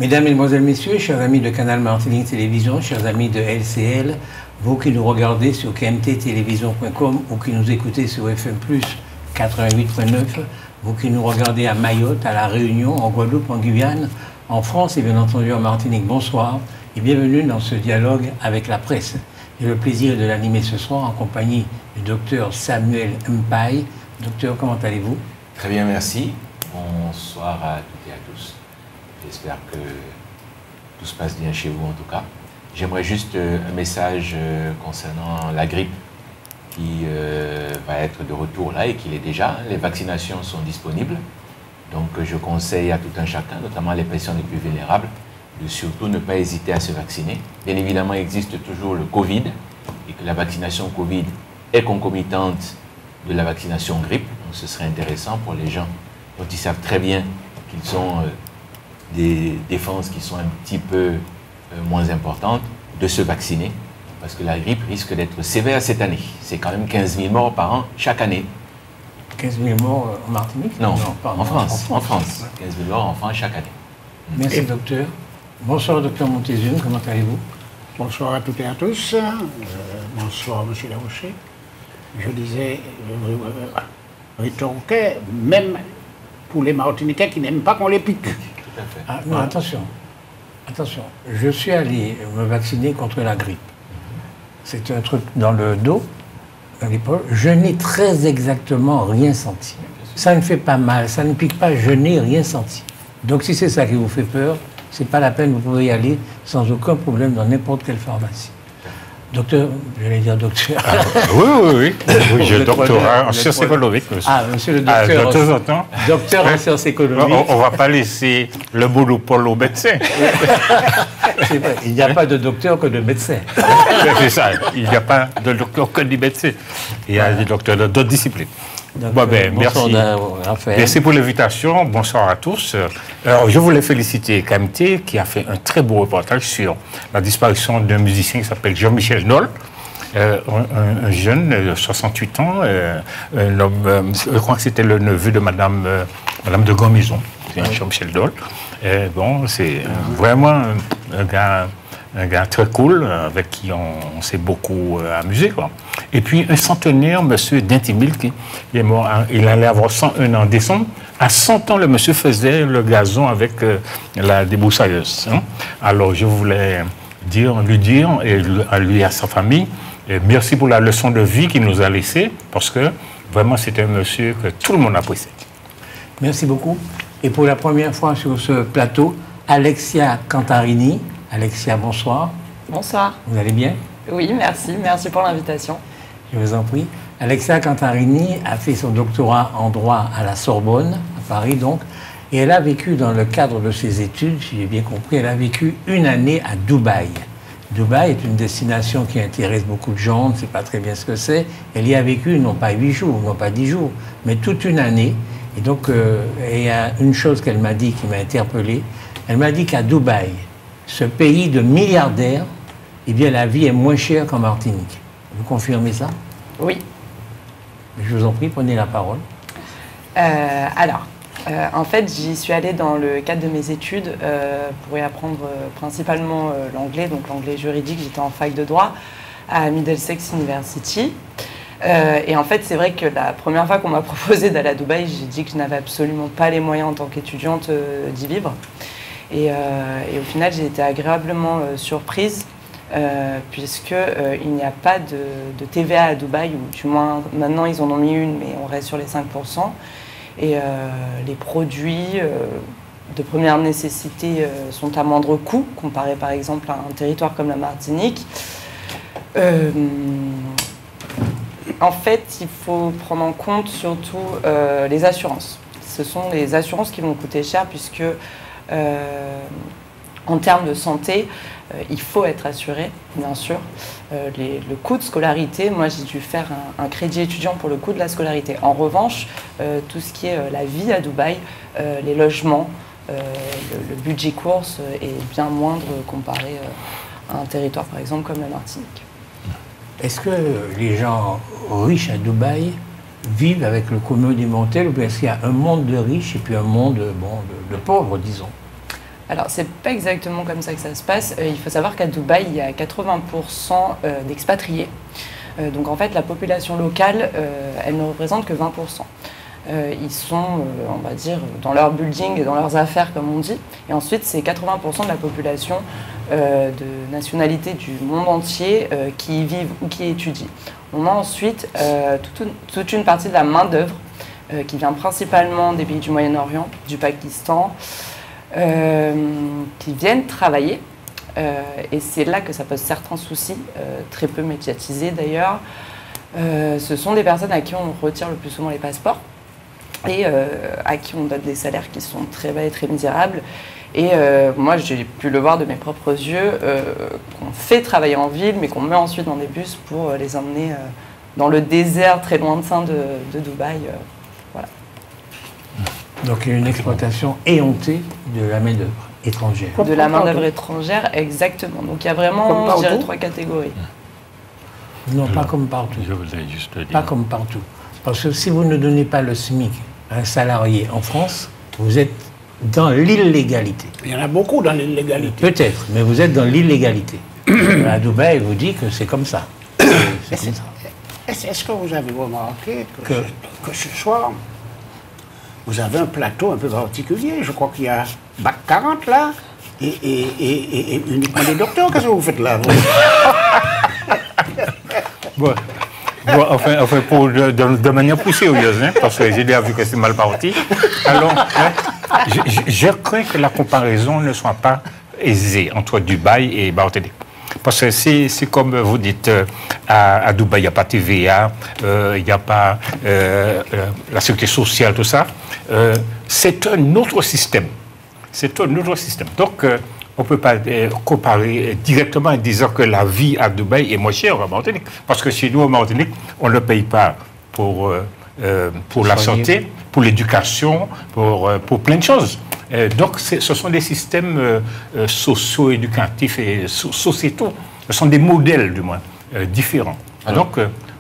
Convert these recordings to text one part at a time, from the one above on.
Mesdames, Mesdemoiselles, Messieurs, chers amis de Canal Martinique Télévision, chers amis de LCL, vous qui nous regardez sur kmttélévision.com ou qui nous écoutez sur FM+, 88.9, vous qui nous regardez à Mayotte, à La Réunion, en Guadeloupe, en Guyane, en France et bien entendu en Martinique, bonsoir et bienvenue dans ce dialogue avec la presse. J'ai le plaisir de l'animer ce soir en compagnie du docteur Samuel Mpaye. Docteur, comment allez-vous? Très bien, merci. Bonsoir à toutes et à tous. J'espère que tout se passe bien chez vous en tout cas. J'aimerais juste un message concernant la grippe qui va être de retour là et qu'il est déjà. Les vaccinations sont disponibles. Donc je conseille à tout un chacun, notamment les personnes les plus vulnérables, de surtout ne pas hésiter à se vacciner. Bien évidemment, il existe toujours le Covid et que la vaccination Covid est concomitante de la vaccination grippe. Donc ce serait intéressant pour les gens dont ils savent très bien qu'ils ont des défenses qui sont un petit peu moins importantes, de se vacciner, parce que la grippe risque d'être sévère cette année. C'est quand même 15 000 morts par an chaque année. 15 000 morts en Martinique? Non, en France. 15 000 morts en France chaque année. Merci, docteur. Bonsoir, docteur Montezum, comment allez-vous? Bonsoir à toutes et à tous. Bonsoir, monsieur Larocher. Je disais, rétorquais, même pour les Martiniquais qui n'aiment pas qu'on les pique. Tout à fait. Ah, non, attention. Attention. Je suis allé me vacciner contre la grippe. C'est un truc dans le dos, dans l'épaule. Je n'ai très exactement rien senti. Ça ne fait pas mal, ça ne pique pas, je n'ai rien senti. Donc si c'est ça qui vous fait peur, c'est pas la peine, vous pouvez y aller sans aucun problème dans n'importe quelle pharmacie. Docteur, j'allais dire docteur. Ah, oui, j'ai doctorat en sciences économiques, monsieur. Ah, monsieur le docteur. De temps en temps. Docteur en sciences économiques. On ne va pas laisser le monopole aux médecins. C'est vrai, il n'y a pas de docteur que de médecin. C'est ça, il n'y a pas de docteur que de médecin. Il y a des docteurs d'autres disciplines. Donc, bon, ben, merci. Merci pour l'invitation. Bonsoir à tous. Alors, je voulais féliciter KMT qui a fait un très beau reportage sur la disparition d'un musicien qui s'appelle Jean-Michel Nol, un jeune de 68 ans, un homme, je crois que c'était le neveu de Madame de Grandmaison, Jean-Michel Nol. Bon, c'est vraiment un gars très cool, avec qui on s'est beaucoup amusé, quoi. Et puis, un centenaire, monsieur Dintimil, qui est mort, il allait avoir 101 ans en décembre. À 100 ans, le monsieur faisait le gazon avec la débroussailleuse. Hein. Alors, je voulais lui dire, et à lui et à sa famille, merci pour la leçon de vie qu'il nous a laissée, parce que vraiment, c'était un monsieur que tout le monde appréciait. Merci beaucoup. Et pour la première fois sur ce plateau, Alexia Cantarini. Alexia, bonsoir. Bonsoir. Vous allez bien? Oui, merci. Merci pour l'invitation. Je vous en prie. Alexia Cantarini a fait son doctorat en droit à la Sorbonne, à Paris donc, et elle a vécu dans le cadre de ses études, si j'ai bien compris, elle a vécu une année à Dubaï. Dubaï est une destination qui intéresse beaucoup de gens, on ne sait pas très bien ce que c'est. Elle y a vécu non pas 8 jours, non pas 10 jours, mais toute une année. Et donc, il y a une chose qu'elle m'a dit qui m'a interpellé. Elle m'a dit qu'à Dubaï, ce pays de milliardaires, eh bien, la vie est moins chère qu'en Martinique. Vous confirmez ça? Oui. Je vous en prie, prenez la parole. En fait, j'y suis allée dans le cadre de mes études pour y apprendre principalement l'anglais, donc l'anglais juridique. J'étais en fac de droit à Middlesex University. Et en fait, c'est vrai que la première fois qu'on m'a proposé d'aller à Dubaï, j'ai dit que je n'avais absolument pas les moyens en tant qu'étudiante d'y vivre. Et au final, j'ai été agréablement surprise puisqu'il n'y a pas de TVA à Dubaï, ou du moins maintenant ils en ont mis une, mais on reste sur les 5%. Et les produits de première nécessité sont à moindre coût, comparé par exemple à un territoire comme la Martinique. En fait, il faut prendre en compte surtout les assurances. Ce sont les assurances qui vont coûter cher puisque en termes de santé, il faut être assuré, bien sûr. Le coût de scolarité, moi j'ai dû faire un crédit étudiant pour le coût de la scolarité. En revanche, tout ce qui est la vie à Dubaï, les logements, le budget course est bien moindre comparé à un territoire par exemple comme la Martinique. Est-ce que les gens riches à Dubaï vivent avec le commun des mortels ou est-ce qu'il y a un monde de riches et puis un monde de pauvres, disons? Alors, c'est pas exactement comme ça que ça se passe. Il faut savoir qu'à Dubaï, il y a 80% d'expatriés. Donc, en fait, la population locale, elle ne représente que 20%. Ils sont, on va dire, dans leur building et dans leurs affaires, comme on dit. Et ensuite, c'est 80% de la population de nationalité du monde entier qui y vivent ou qui étudient. On a ensuite toute une partie de la main-d'œuvre qui vient principalement des pays du Moyen-Orient, du Pakistan, qui viennent travailler. Et c'est là que ça pose certains soucis, très peu médiatisés d'ailleurs. Ce sont des personnes à qui on retire le plus souvent les passeports et à qui on donne des salaires qui sont très bas et très misérables. Et moi, j'ai pu le voir de mes propres yeux, qu'on fait travailler en ville, mais qu'on met ensuite dans des bus pour les emmener dans le désert très lointain de Dubaï. Voilà. Donc il y a une exploitation éhontée de la main-d'œuvre étrangère. De la main-d'œuvre étrangère, exactement. Donc il y a vraiment, je dirais, 3 catégories. Non, pas comme partout. Je voulais juste dire. Pas comme partout. Parce que si vous ne donnez pas le SMIC à un salarié en France, vous êtes dans l'illégalité. Il y en a beaucoup dans l'illégalité. Peut-être, mais vous êtes dans l'illégalité. À Dubaï, vous dit que c'est comme ça. C'est comme ça. Est-ce que vous avez remarqué que ce soir, vous avez un plateau un peu particulier? Je crois qu'il y a Bac 40 là, et uniquement des docteurs. Qu'est-ce que vous faites là? Bon, enfin de manière plus sérieuse, hein, parce que j'ai déjà vu que c'est mal parti. Alors, je crains que la comparaison ne soit pas aisée entre Dubaï et Martinique. Parce que c'est comme vous dites, à Dubaï, il n'y a pas TVA, il n'y a pas la sécurité sociale, tout ça. C'est un autre système. C'est un autre système. Donc, on ne peut pas comparer directement en disant que la vie à Dubaï est moins chère qu'en Martinique. Parce que chez nous, en Martinique, on ne paye pas pour la santé, pour l'éducation, pour plein de choses. Donc, ce sont des systèmes socio-éducatifs et sociétaux. Ce sont des modèles, du moins, différents. Alors, donc,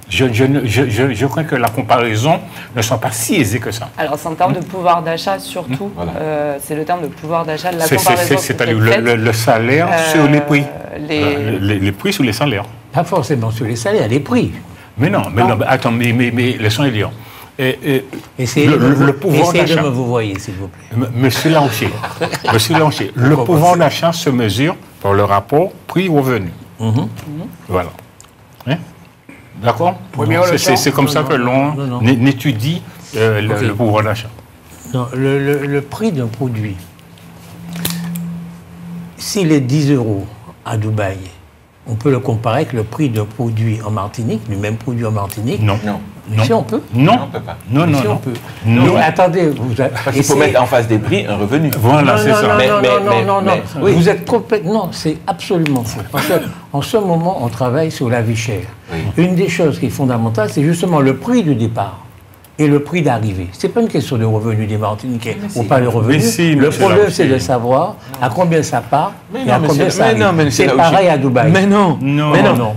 je crois que la comparaison ne soit pas si aisée que ça. Alors, c'est en termes de pouvoir d'achat, surtout. Voilà. C'est le terme de pouvoir d'achat de la comparaison. C'est-à-dire le salaire sur les prix. Les prix sur les salaires. Pas forcément sur les salaires, les prix. Mais non, attends, mais laissons-les dire. Essayez de me vous voyez, s'il vous plaît. Monsieur Lancher, le pouvoir d'achat se mesure par le rapport prix-revenu. Voilà. Hein? D'accord? C'est comme ça que l'on étudie le pouvoir d'achat. Non, le prix d'un produit, s'il est 10 € à Dubaï, on peut le comparer avec le prix d'un produit en Martinique, du même produit en Martinique. Non. Si on peut. Non, on ne peut pas. Non. On peut. Non. Attendez, parce qu'il faut mettre en face des prix un revenu. Voilà, c'est ça. Non. Oui. Vous êtes complètement. Non, c'est absolument faux. Parce qu'en ce moment, on travaille sur la vie chère. Oui. Une des choses qui est fondamentale, c'est justement le prix du départ et le prix d'arrivée. Ce n'est pas une question de revenu des Martiniquais ou pas le revenu. Le problème, c'est de savoir à combien ça part et à combien ça arrive. C'est pareil à Dubaï. Mais non.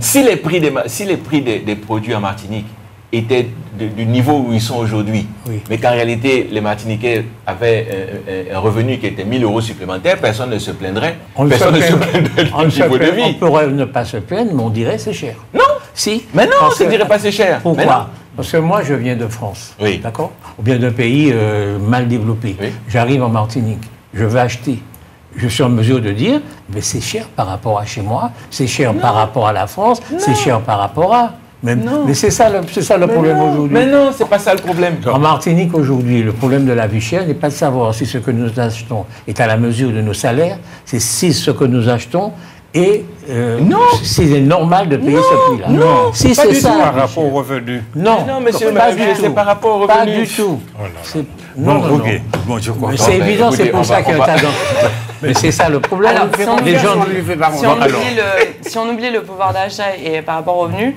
Si les prix des produits en Martinique étaient du niveau où ils sont aujourd'hui, mais qu'en réalité, les Martiniquais avaient un revenu qui était 1 000 € supplémentaires, personne ne se plaindrait. Personne ne se plaindrait du niveau de vie. On pourrait ne pas se plaindre, mais on dirait c'est cher. Non. Si. Mais non, on ne dirait pas c'est cher. Pourquoi? Parce que moi, je viens de France, d'accord? Ou bien d'un pays mal développé. Oui. J'arrive en Martinique, je veux acheter. Je suis en mesure de dire, mais c'est cher par rapport à chez moi, c'est cher par rapport à la France, c'est cher par rapport à... Mais c'est ça le problème aujourd'hui. Mais non, c'est pas ça le problème. En Martinique aujourd'hui, le problème de la vie chère n'est pas de savoir si ce que nous achetons est à la mesure de nos salaires, c'est si ce que nous achetons est c'est normal de payer ce prix-là. Non, si c'est ça par rapport au revenu. Non, monsieur, c'est par rapport au revenu. Pas du tout. Non. Bon, je crois. C'est évident, c'est pour ça qu'il y a un tas d'enfants. Mais c'est ça le problème. Alors, si on oublie le pouvoir d'achat et par rapport au revenu,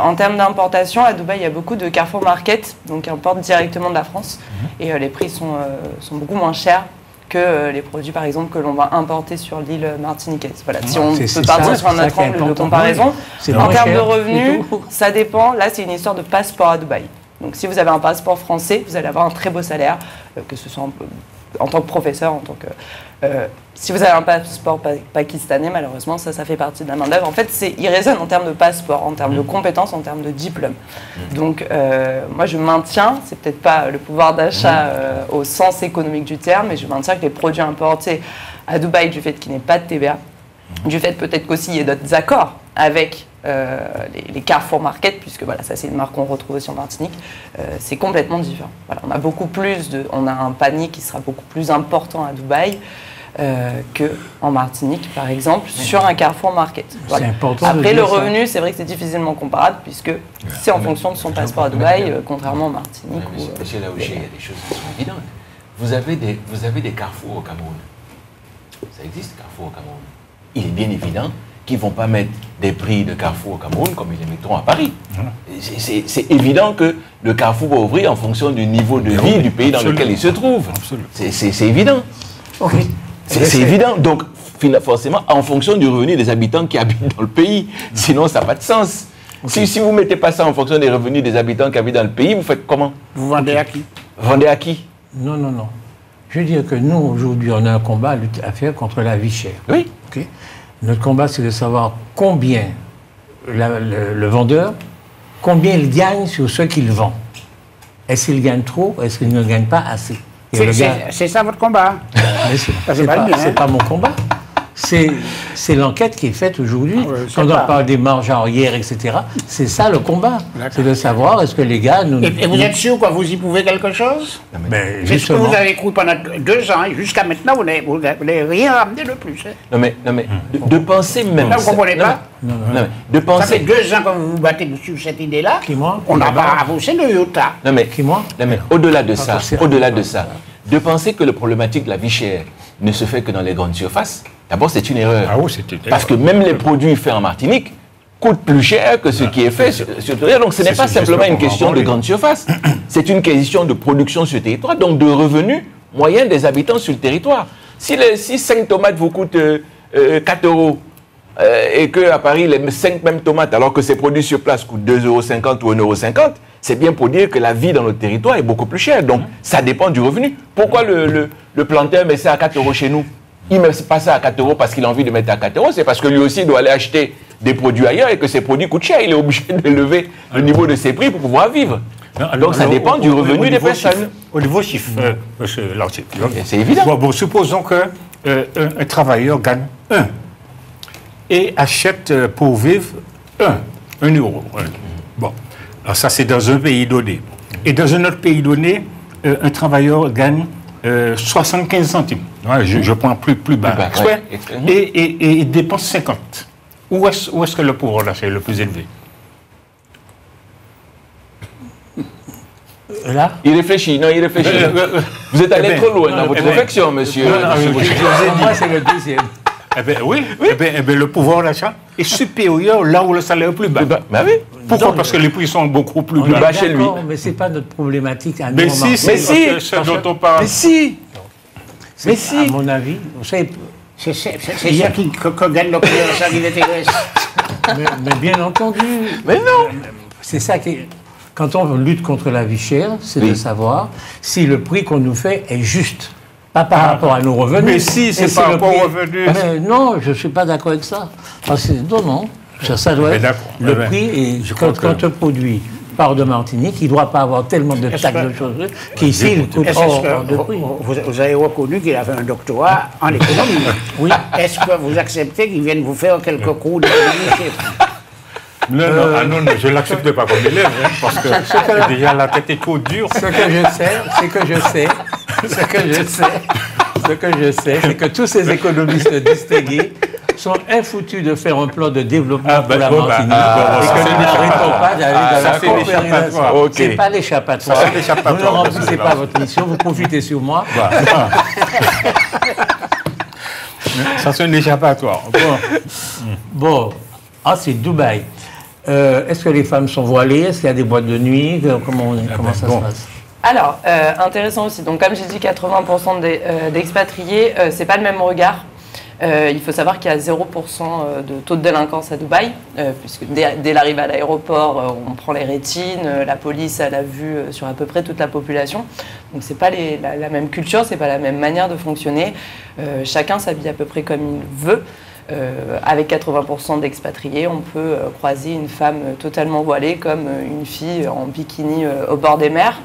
en termes d'importation, à Dubaï, il y a beaucoup de Carrefour Market, donc qui importent directement de la France. Et les prix sont beaucoup moins chers que les produits, par exemple, que l'on va importer sur l'île martiniquaise. Voilà. Si on peut partir sur un autre angle de comparaison, en termes de revenus, ça dépend. Là, c'est une histoire de passeport à Dubaï. Donc, si vous avez un passeport français, vous allez avoir un très beau salaire, que ce soit en tant que professeur, si vous avez un passeport pakistanais, malheureusement, ça fait partie de la main-d'œuvre. En fait, il résonne en termes de passeport, en termes de compétences, en termes de diplôme. Donc, moi, je maintiens, c'est peut-être pas le pouvoir d'achat au sens économique du terme, mais je maintiens que les produits importés à Dubaï, du fait qu'il n'y ait pas de TVA, du fait peut-être qu'aussi il y ait d'autres accords avec les Carrefour Market, puisque voilà, ça c'est une marque qu'on retrouve aussi en Martinique, c'est complètement différent. Voilà, on a un panier qui sera beaucoup plus important à Dubaï qu'en Martinique, par exemple, sur un Carrefour Market. Voilà. Après, le revenu, c'est vrai que c'est difficilement comparable, puisque c'est en fonction de son passeport à Dubaï, contrairement en Martinique. Monsieur Laouché, il y a des choses qui sont évidentes. Vous avez des Carrefour au Cameroun. Ça existe, Carrefour au Cameroun. Il est bien évident qu'ils ne vont pas mettre des prix de Carrefour au Cameroun comme ils les mettront à Paris. C'est évident que le Carrefour va ouvrir en fonction du niveau de vie du pays dans lequel il se trouve. C'est évident. Okay. C'est évident. Donc, forcément, en fonction du revenu des habitants qui habitent dans le pays. Sinon, ça n'a pas de sens. Okay. Si vous ne mettez pas ça en fonction des revenus des habitants qui habitent dans le pays, vous faites comment? Vous vendez à qui? Vendez à qui? Non. Je veux dire que nous, aujourd'hui, on a un combat à faire contre la vie chère. Oui. Okay. Notre combat, c'est de savoir combien le vendeur, combien il gagne sur ce qu'il vend. Est-ce qu'il gagne trop? Est-ce qu'il ne gagne pas assez? C'est ça votre combat? C'est pas mon combat. C'est l'enquête qui est faite aujourd'hui. Quand on parle des marges arrière, etc. C'est ça le combat. C'est de savoir est-ce que les gars... Et vous êtes sûr que vous y pouvez quelque chose? C'est ce que vous avez cru pendant 2 ans et jusqu'à maintenant, vous n'avez rien ramené de plus. Hein. Non mais de penser même... Vous ne comprenez pas? Non, de penser... Ça fait 2 ans que vous vous battez sur cette idée-là. Qui, moi? On n'a pas avancé de iota. Non mais, qui, moi? Non mais au-delà de ça, de penser que le problématique de la vie chère ne se fait que dans les grandes surfaces, d'abord c'est une erreur. Ah oui, c'est une erreur. Parce que même les produits faits en Martinique coûtent plus cher que ce qui est fait sur le territoire. Donc ce n'est pas simplement une question de grande surface, c'est une question de production sur le territoire, donc de revenus moyens des habitants sur le territoire. Si 5 tomates vous coûtent 4 euros, et qu'à Paris, les 5 mêmes tomates, alors que ces produits sur place coûtent 2,50 € ou 1,50 €, c'est bien pour dire que la vie dans notre territoire est beaucoup plus chère. Donc, ça dépend du revenu. Pourquoi le planteur met ça à 4 € chez nous? Il ne met pas ça à 4 € parce qu'il a envie de mettre à 4 €. C'est parce que lui aussi doit aller acheter des produits ailleurs et que ces produits coûtent cher. Il est obligé de lever le niveau de ses prix pour pouvoir vivre. Donc, ça dépend du revenu des personnes. Au niveau chiffre, monsieur Lartier. C'est évident. Bon, supposons qu'un travailleur gagne 1 et achète pour vivre 1 euro. Bon, alors ça c'est dans un pays donné. Et dans un autre pays donné, un travailleur gagne 75 centimes. Ouais, je prends plus bas. Et il dépense 50. Où est-ce que le pouvoir d'achat est le plus élevé? Là? Il réfléchit. Vous êtes allé trop loin dans votre réflexion, monsieur. Moi, c'est le deuxième. Eh bien, oui. Eh bien, le pouvoir d'achat est supérieur là où le salaire est plus bas. Ben oui. Pourquoi? Parce que les prix sont beaucoup plus bas chez lui. Mais ce n'est pas notre problématique à nous. Mais si, c'est dont on parle. Mais si. À mon avis, vous savez... C'est ça qui gagne le pouvoir d'achat qui l'intéresse. Mais bien entendu. Mais non. C'est ça qui... Quand on lutte contre la vie chère, c'est de savoir si le prix qu'on nous fait est juste. Pas par rapport à nos revenus. Mais si, c'est par rapport aux revenus. Mais non, je ne suis pas d'accord avec ça. Parce que, non. Ça doit être le prix. Et quand un produit part de Martinique, il ne doit pas avoir tellement de taxes de choses qu'ici, il coûte hors de prix. Vous avez reconnu qu'il avait un doctorat en économie. Oui. Est-ce que vous acceptez qu'il vienne vous faire quelques cours d'économie? Non, je ne l'accepte pas comme élève, parce que déjà la tête est trop dure. Ce que je sais, c'est que tous ces économistes distingués sont infoutus de faire un plan de développement pour la Martinique et que nous n'arrêtons pas d'aller dans la coopération. C'est pas l'échappatoire. Vous ne remplissez pas votre mission, vous profitez sur moi. Ça, c'est un échappatoire. Bon. C'est Dubaï. Est-ce que les femmes sont voilées? Est-ce qu'il y a des boîtes de nuit? Comment ça se passe? Alors, intéressant aussi. Donc, comme j'ai dit, 80% d'expatriés, c'est pas le même regard. Il faut savoir qu'il y a 0% de taux de délinquance à Dubaï, puisque dès l'arrivée à l'aéroport, on prend les rétines, la police a la vue sur à peu près toute la population. Donc c'est pas la même culture, c'est pas la même manière de fonctionner. Chacun s'habille à peu près comme il veut. Avec 80% d'expatriés, on peut croiser une femme totalement voilée comme une fille en bikini au bord des mers.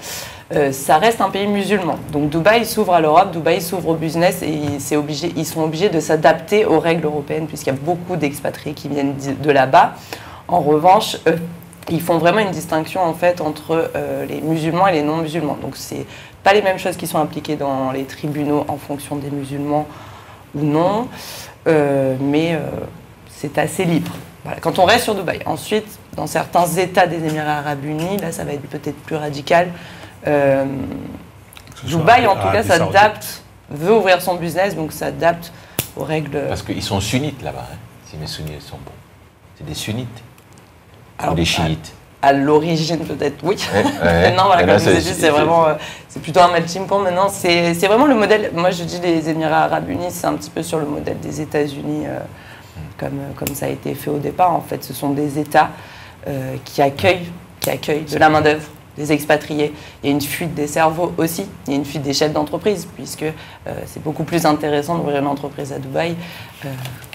Ça reste un pays musulman. Donc Dubaï s'ouvre à l'Europe, Dubaï s'ouvre au business et ils sont obligés de s'adapter aux règles européennes puisqu'il y a beaucoup d'expatriés qui viennent de là-bas. En revanche, ils font vraiment une distinction en fait entre les musulmans et les non-musulmans. Donc c'est pas les mêmes choses qui sont appliquées dans les tribunaux en fonction des musulmans ou non, mais c'est assez libre. Voilà. Quand on reste sur Dubaï. Ensuite, dans certains États des Émirats Arabes Unis, là ça va être peut-être plus radical. Dubaï, en tout cas, s'adapte, veut ouvrir son business, donc s'adapte aux règles. Parce qu'ils sont sunnites là-bas, hein, si mes souvenirs sont bons. C'est des sunnites ou des chiites. À l'origine, peut-être, oui. Non, voilà, comme je vous ai dit, c'est vraiment, c'est plutôt un melting pot. Maintenant, c'est vraiment le modèle. Moi, je dis les Émirats Arabes Unis, c'est un petit peu sur le modèle des États-Unis, comme ça a été fait au départ. En fait, ce sont des États qui accueillent de la main-d'œuvre, des expatriés. Il y a une fuite des cerveaux aussi, il y a une fuite des chefs d'entreprise, puisque c'est beaucoup plus intéressant d'ouvrir une entreprise à Dubaï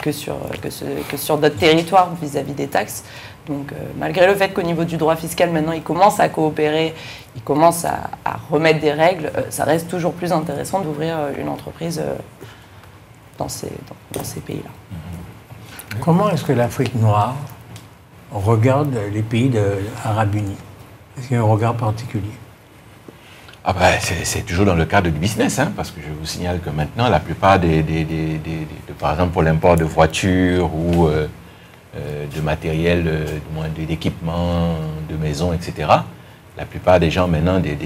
que sur d'autres territoires vis-à-vis des taxes. Donc malgré le fait qu'au niveau du droit fiscal, maintenant, ils commencent à coopérer, ils commencent à remettre des règles, ça reste toujours plus intéressant d'ouvrir une entreprise dans ces pays-là. Comment est-ce que l'Afrique noire regarde les pays arabes unis? Est-ce qu'il y a un regard particulier? Ah ben, c'est toujours dans le cadre du business, hein, parce que je vous signale que maintenant, la plupart par exemple pour l'import de voitures ou de matériel, d'équipements, de maisons, etc., la plupart des gens maintenant, des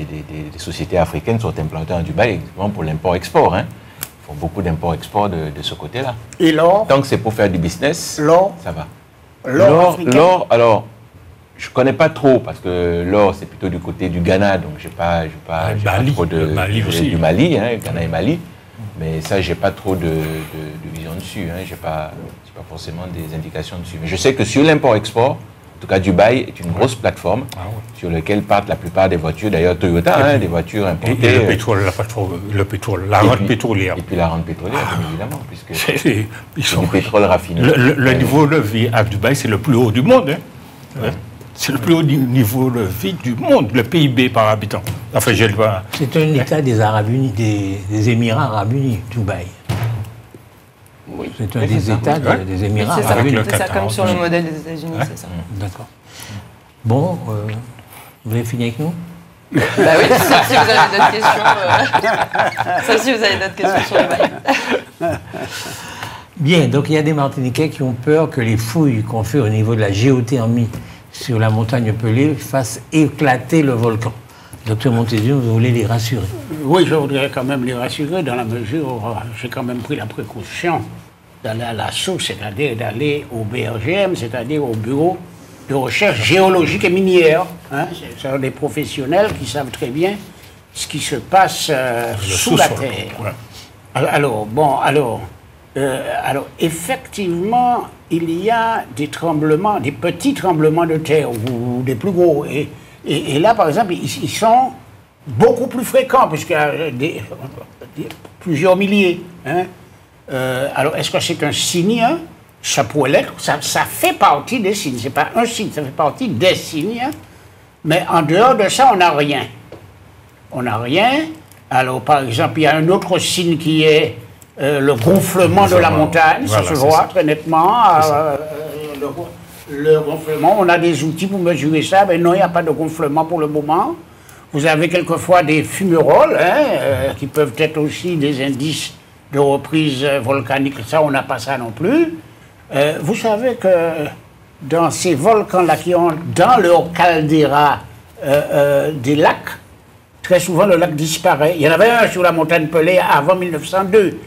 sociétés africaines sont implantées en Dubaï exactement pour l'import-export. Hein. Ils font beaucoup d'import-export de ce côté-là. Et l'or? Tant que c'est pour faire du business, ça va. L'or, alors, je ne connais pas trop, parce que l'or, c'est plutôt du côté du Ghana, donc je n'ai pas trop de... Du Mali, hein, Ghana et Mali. Mais ça, je n'ai pas trop de vision dessus. Hein, je n'ai pas forcément des indications dessus. Mais je sais que sur l'import-export, en tout cas, Dubaï est une grosse plateforme sur laquelle partent la plupart des voitures, d'ailleurs Toyota, des voitures importées. Et le pétrole, la rente pétrolière. Et puis la rente pétrolière, bien évidemment, puisque c'est du pétrole raffiné. Le niveau de vie à Dubaï, c'est le plus haut du monde. Hein. C'est le plus haut niveau de vie du monde, le PIB par habitant. Enfin, je le vois. C'est un État des Arabes Unis, des Émirats Arabes Unis, Dubaï. Oui. C'est un des États des Émirats Arabes Unis. C'est ça, comme sur le modèle des États-Unis, c'est ça. D'accord. Bon, vous avez fini avec nous? Bah oui, sauf si vous avez d'autres questions. Sauf si vous avez d'autres questions sur Dubaï. Bien, donc il y a des Martiniquais qui ont peur que les fouilles qu'on fait au niveau de la géothermie sur la montagne Pelée fassent éclater le volcan. Docteur Montesinos, vous voulez les rassurer? Oui, je voudrais quand même les rassurer dans la mesure où j'ai quand même pris la précaution d'aller à la source, c'est-à-dire d'aller au BRGM, c'est-à-dire au Bureau de recherche géologique et minière. Hein. Ce sont des professionnels qui savent très bien ce qui se passe sous la terre. Ouais. Alors, effectivement, il y a des tremblements, des petits tremblements de terre ou des plus gros. Et là, par exemple, ils sont beaucoup plus fréquents, puisqu'il y a plusieurs milliers. Hein. Alors, est-ce que c'est un signe? Ça pourrait l'être. Ça fait partie des signes. Ce n'est pas un signe, ça fait partie des signes. Mais en dehors de ça, on n'a rien. On n'a rien. Alors, par exemple, il y a un autre signe qui est le gonflement de la montagne. Voilà, ça se voit très nettement. Le gonflement, on a des outils pour mesurer ça, mais non, il n'y a pas de gonflement pour le moment. Vous avez quelquefois des fumerolles, qui peuvent être aussi des indices de reprise volcanique. Ça, on n'a pas ça non plus. Vous savez que dans ces volcans-là qui ont dans leur caldeira des lacs, très souvent le lac disparaît. Il y en avait un sur la montagne Pelée avant 1902,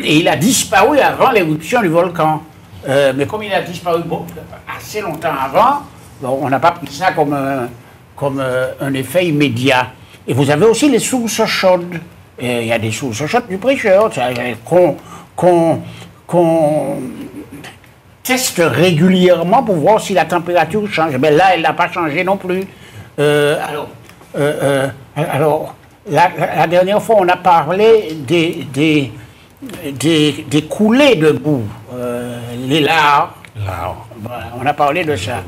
et il a disparu avant l'éruption du volcan. Mais comme il a disparu assez longtemps avant, on n'a pas pris ça comme un effet immédiat. Et vous avez aussi les sources chaudes. Il y a des sources chaudes du prêcheur qu'on teste régulièrement pour voir si la température change. Mais là, elle n'a pas changé non plus. Alors, la dernière fois, on a parlé des coulées de boue, les lares. Voilà, on a parlé de ça.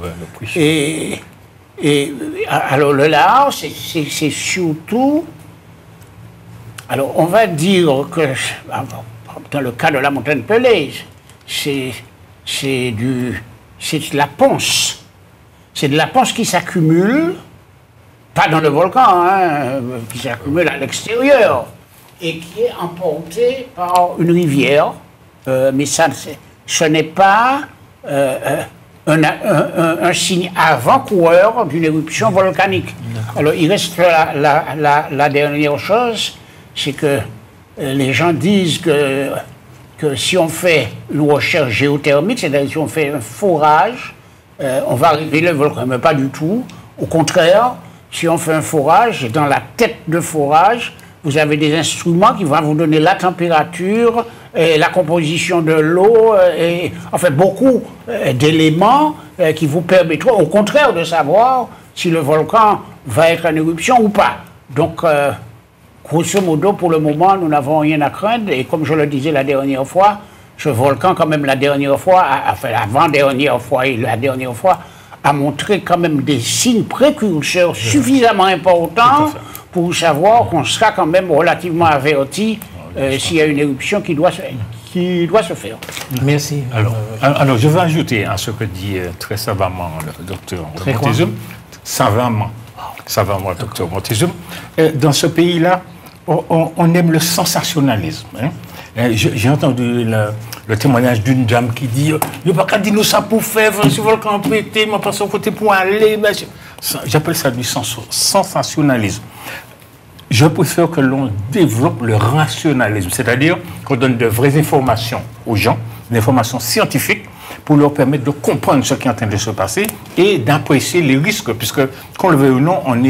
Et alors, le lard, c'est surtout... Alors, on va dire que, dans le cas de la montagne Pelée, c'est de la ponce. C'est de la ponce qui s'accumule, pas dans le volcan, hein, qui s'accumule à l'extérieur, et qui est emportée par une rivière. Mais ça, ce n'est pas un signe avant-coureur d'une éruption volcanique. Alors, il reste la dernière chose, c'est que les gens disent que si on fait une recherche géothermique, c'est-à-dire si on fait un forage, on va révéler le volcan. Mais pas du tout. Au contraire, si on fait un forage, dans la tête de forage, vous avez des instruments qui vont vous donner la température, la composition de l'eau, enfin beaucoup d'éléments qui vous permettront, au contraire, de savoir si le volcan va être en éruption ou pas. Donc, grosso modo, pour le moment, nous n'avons rien à craindre. Et comme je le disais la dernière fois, ce volcan, quand même, la dernière fois, enfin, l'avant-dernière fois et la dernière fois, a montré quand même des signes précurseurs suffisamment importants pour savoir qu'on sera quand même relativement averti s'il y a une éruption qui doit se faire. Merci. Alors, je vais ajouter à ce que dit très savamment le docteur Montezum. Savamment, docteur Montezum. Dans ce pays-là, on aime le sensationnalisme. Hein? J'ai entendu le témoignage d'une dame qui dit « Il n'y a pas qu'à dire nous ça pour faire, ce volcan pété, mais pas son côté pour aller. » J'appelle ça du sensationnalisme. Je préfère que l'on développe le rationalisme, c'est-à-dire qu'on donne de vraies informations aux gens, des informations scientifiques, pour leur permettre de comprendre ce qui est en train de se passer et d'apprécier les risques, puisque, qu'on le veuille ou non, on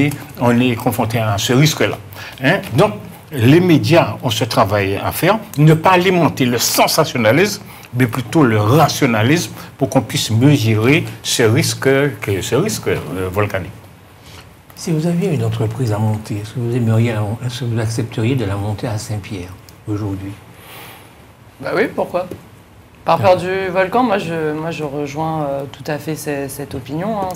est confronté à ce risque-là. Hein? Donc, les médias ont ce travail à faire, ne pas alimenter le sensationnalisme, mais plutôt le rationalisme pour qu'on puisse mesurer ce risque volcanique. Si vous aviez une entreprise à monter, est-ce que vous accepteriez de la monter à Saint-Pierre aujourd'hui? Bah oui, pourquoi? Par peur du volcan, moi je rejoins tout à fait cette opinion. Hein.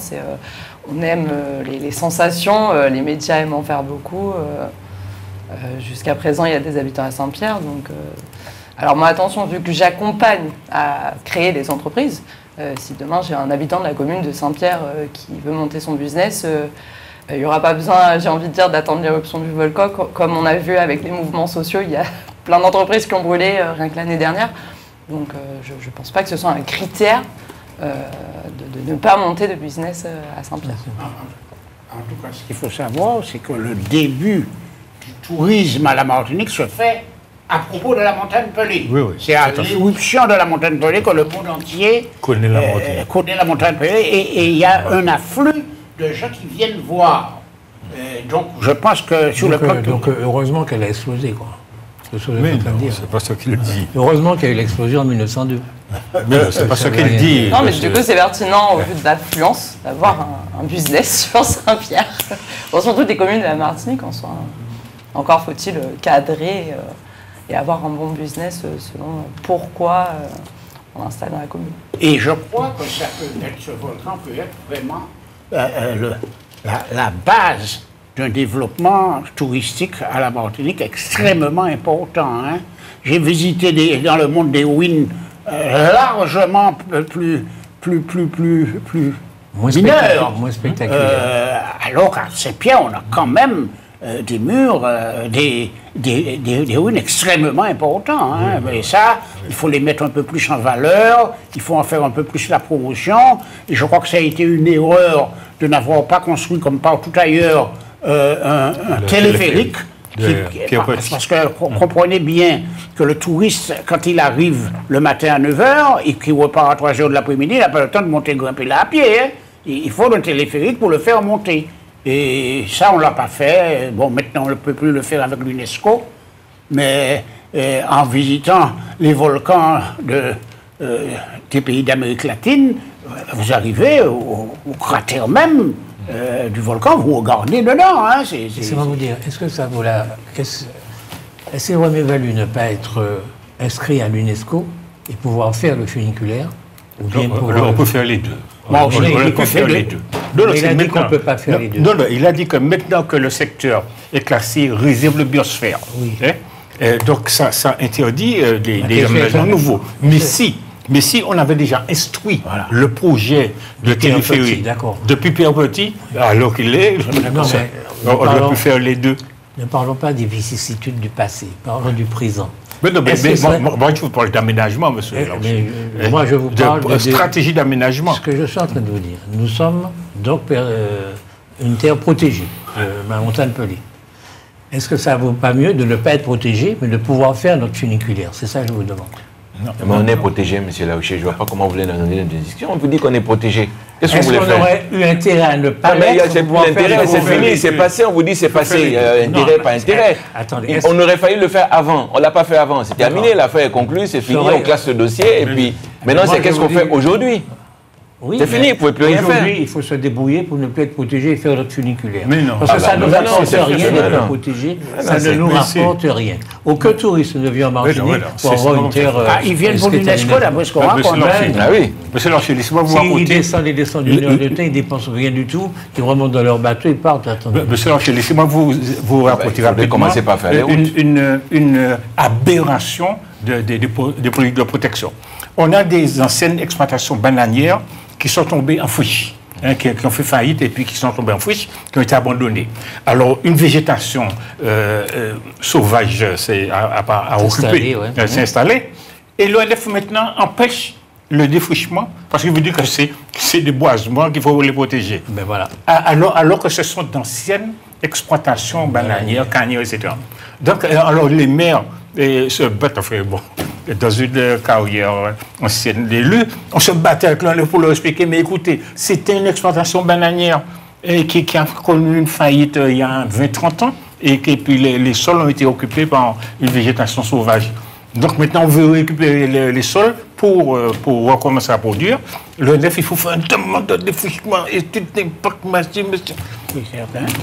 On aime les sensations, les médias aiment en faire beaucoup. Jusqu'à présent, il y a des habitants à Saint-Pierre. Donc, alors moi, attention, vu que j'accompagne à créer des entreprises, si demain j'ai un habitant de la commune de Saint-Pierre qui veut monter son business, il n'y aura pas besoin, j'ai envie de dire, d'attendre l'éruption du volcan. Comme on a vu avec les mouvements sociaux, il y a plein d'entreprises qui ont brûlé rien que l'année dernière. Donc je ne pense pas que ce soit un critère de ne pas monter de business à Saint-Pierre. En tout cas, ce qu'il faut savoir, c'est que le début du tourisme à la Martinique se fait à propos de la montagne Pelée. Oui, c'est à l'éruption de la montagne Pelée que le monde entier connaît la montagne Pelée et il y a un afflux de gens qui viennent voir. Donc je pense que sur le plan... Donc heureusement qu'elle a explosé, quoi. Mais non, c'est pas ce qu'il dit. Heureusement qu'il y a eu l'explosion en 1902. Mais c'est pas ce qu'il dit. Non, mais du coup, c'est pertinent, au vu de l'affluence, d'avoir un business sur Saint-Pierre. Bon, surtout des communes de la Martinique en soi. Encore faut-il cadrer et avoir un bon business selon pourquoi on l'installe dans la commune. Et je crois que ça peut être, ce volcan peut être vraiment la base d'un développement touristique à la Martinique extrêmement important. Hein. J'ai visité dans le monde des ruines largement plus mineurs. Moins spectaculaires. Alors qu'à Saint-Pierre, on a quand même des murs, des ruines extrêmement importants. Hein. Mais ça, il faut les mettre un peu plus en valeur, il faut en faire un peu plus la promotion. Et je crois que ça a été une erreur de n'avoir pas construit comme partout ailleurs un téléphérique. Parce que comprenez bien que le touriste, quand il arrive le matin à 9h et qu'il repart à 3h de l'après-midi, il n'a pas le temps de monter grimper là à pied. Hein. Il faut un téléphérique pour le faire monter. Et ça, on ne l'a pas fait. Bon, maintenant, on ne peut plus le faire avec l'UNESCO. Mais en visitant les volcans des pays d'Amérique latine, vous arrivez au cratère même du volcan, vous regardez dedans. Hein, Laissez-moi vous dire, est-ce que ça vaut est-ce qu'il aurait mieux valu ne pas être inscrit à l'UNESCO et pouvoir faire le funiculaire ou bien on peut faire les deux. Bon, on peut faire les deux. Il a dit qu'on ne peut pas faire les deux. Non, il a dit que maintenant que le secteur est classé réserve de biosphère, oui. Donc ça interdit des aménagements nouveaux. Mais si on avait déjà instruit le projet de téléphérique depuis Pierre Petit, alors qu'il est, on aurait pu faire les deux. Ne parlons pas des vicissitudes du passé, parlons du présent. Moi, je vous parle d'aménagement, monsieur. Moi, je vous parle de stratégie d'aménagement. Ce que je suis en train de vous dire. Nous sommes donc une terre protégée, ma montagne Pelée. Est-ce que ça ne vaut pas mieux de ne pas être protégé, mais de pouvoir faire notre funiculaire? C'est ça que je vous demande. Non. Mais on est protégé, monsieur Laouché. Je ne vois pas comment vous voulez nous donner une discussion. On vous dit qu'on est protégé. Qu'est-ce que vous voulez faire? Est-ce qu'on aurait eu intérêt à ne pas l'être? C'est plus l'intérêt, c'est fini, c'est passé. On vous dit c'est passé. Intérêt, pas intérêt. Attendez, on aurait failli le faire avant. On ne l'a pas fait avant. C'est terminé, l'affaire est conclue, c'est fini, on classe le dossier. Et puis, maintenant, c'est qu'est-ce qu'on fait aujourd'hui? Oui, c'est fini, vous ne pouvez plus rien faire. Aujourd'hui, il faut se débrouiller pour ne plus être protégé et faire notre funiculaire. Mais non. Parce que ça ne nous rapporte rien d'être protégé, ça ne nous rapporte rien. Aucun touriste ne vient en Martinique pour avoir une terre... Ils viennent pour l'UNESCO, d'après ce qu'on raconte. Ah oui. Monsieur Larcher, laissez-moi vous raconter... S'ils descendent d'une heure de temps, ils ne dépensent rien du tout, ils remontent dans leur bateau, ils partent. Monsieur Larcher, laissez-moi vous raconter rapidement commencer par faire les routes. Une aberration des politiques de protection. On a des anciennes exploitations bananières qui sont tombés en friche, qui ont fait faillite et puis qui sont tombés en friche, qui ont été abandonnés. Alors, une végétation sauvage s'est installée, et l'ONF maintenant empêche le défrichement, parce qu'il veut dire que c'est des boisements qu'il faut les protéger. Ben voilà. Alors que ce sont d'anciennes exploitations bananières, cannières, etc. Donc, alors les maires se battent, enfin bon, dans une carrière ancienne d'élus, on se battait avec l'un pour leur expliquer, mais écoutez, c'était une exploitation bananière qui a connu une faillite il y a 20-30 ans, et puis les sols ont été occupés par une végétation sauvage. Donc maintenant, on veut récupérer les sols pour recommencer à produire. Le NEF, il faut faire un demande de défrichement, étude d'impact, monsieur.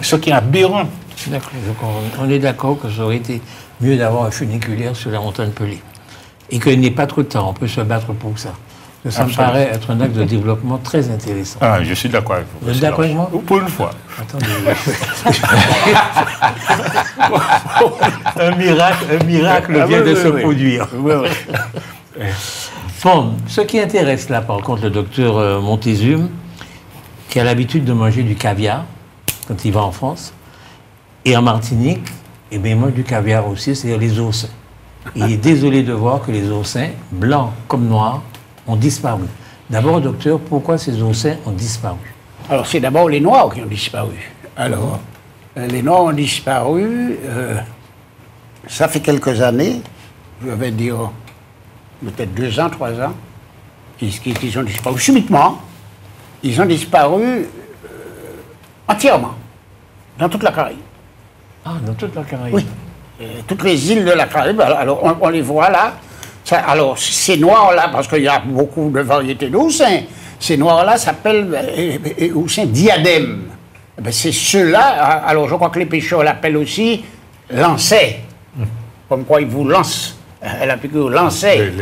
Ce qui est aberrant. D'accord, on est d'accord que ça aurait été mieux d'avoir un funiculaire sur la montagne Pelée. Et qu'il n'y ait pas trop de temps, on peut se battre pour ça. Ça me paraît être un acte de développement très intéressant. Ah, je suis d'accord avec vous. Vous êtes d'accord avec moi? Pour une fois. Attendez. un miracle vient de se produire. Bon, ce qui intéresse là, par contre, le docteur Montezum, qui a l'habitude de manger du caviar quand il va en France, et en Martinique, et bien, il mange du caviar aussi, c'est-à-dire les oursins. Il est désolé de voir que les oursins, blancs comme noirs, ont disparu. D'abord, docteur, pourquoi ces oursins ont disparu? Alors, c'est d'abord les Noirs qui ont disparu. Alors, les Noirs ont disparu, ça fait quelques années, je vais dire peut-être 2 ans, 3 ans, qu'ils ont disparu. Subitement, ils ont disparu entièrement, dans toute la Caraïbe. Ah, dans toute la Caraïbe? Oui. Toutes les îles de la Caraïbe, alors on les voit là. Alors, ces noirs-là, parce qu'il y a beaucoup de variétés d'oursins, ces noirs-là s'appellent oursins diadèmes. C'est ceux-là, alors je crois que les pêcheurs l'appellent aussi lancet, comme quoi ils vous lancent, la piqûre lancet.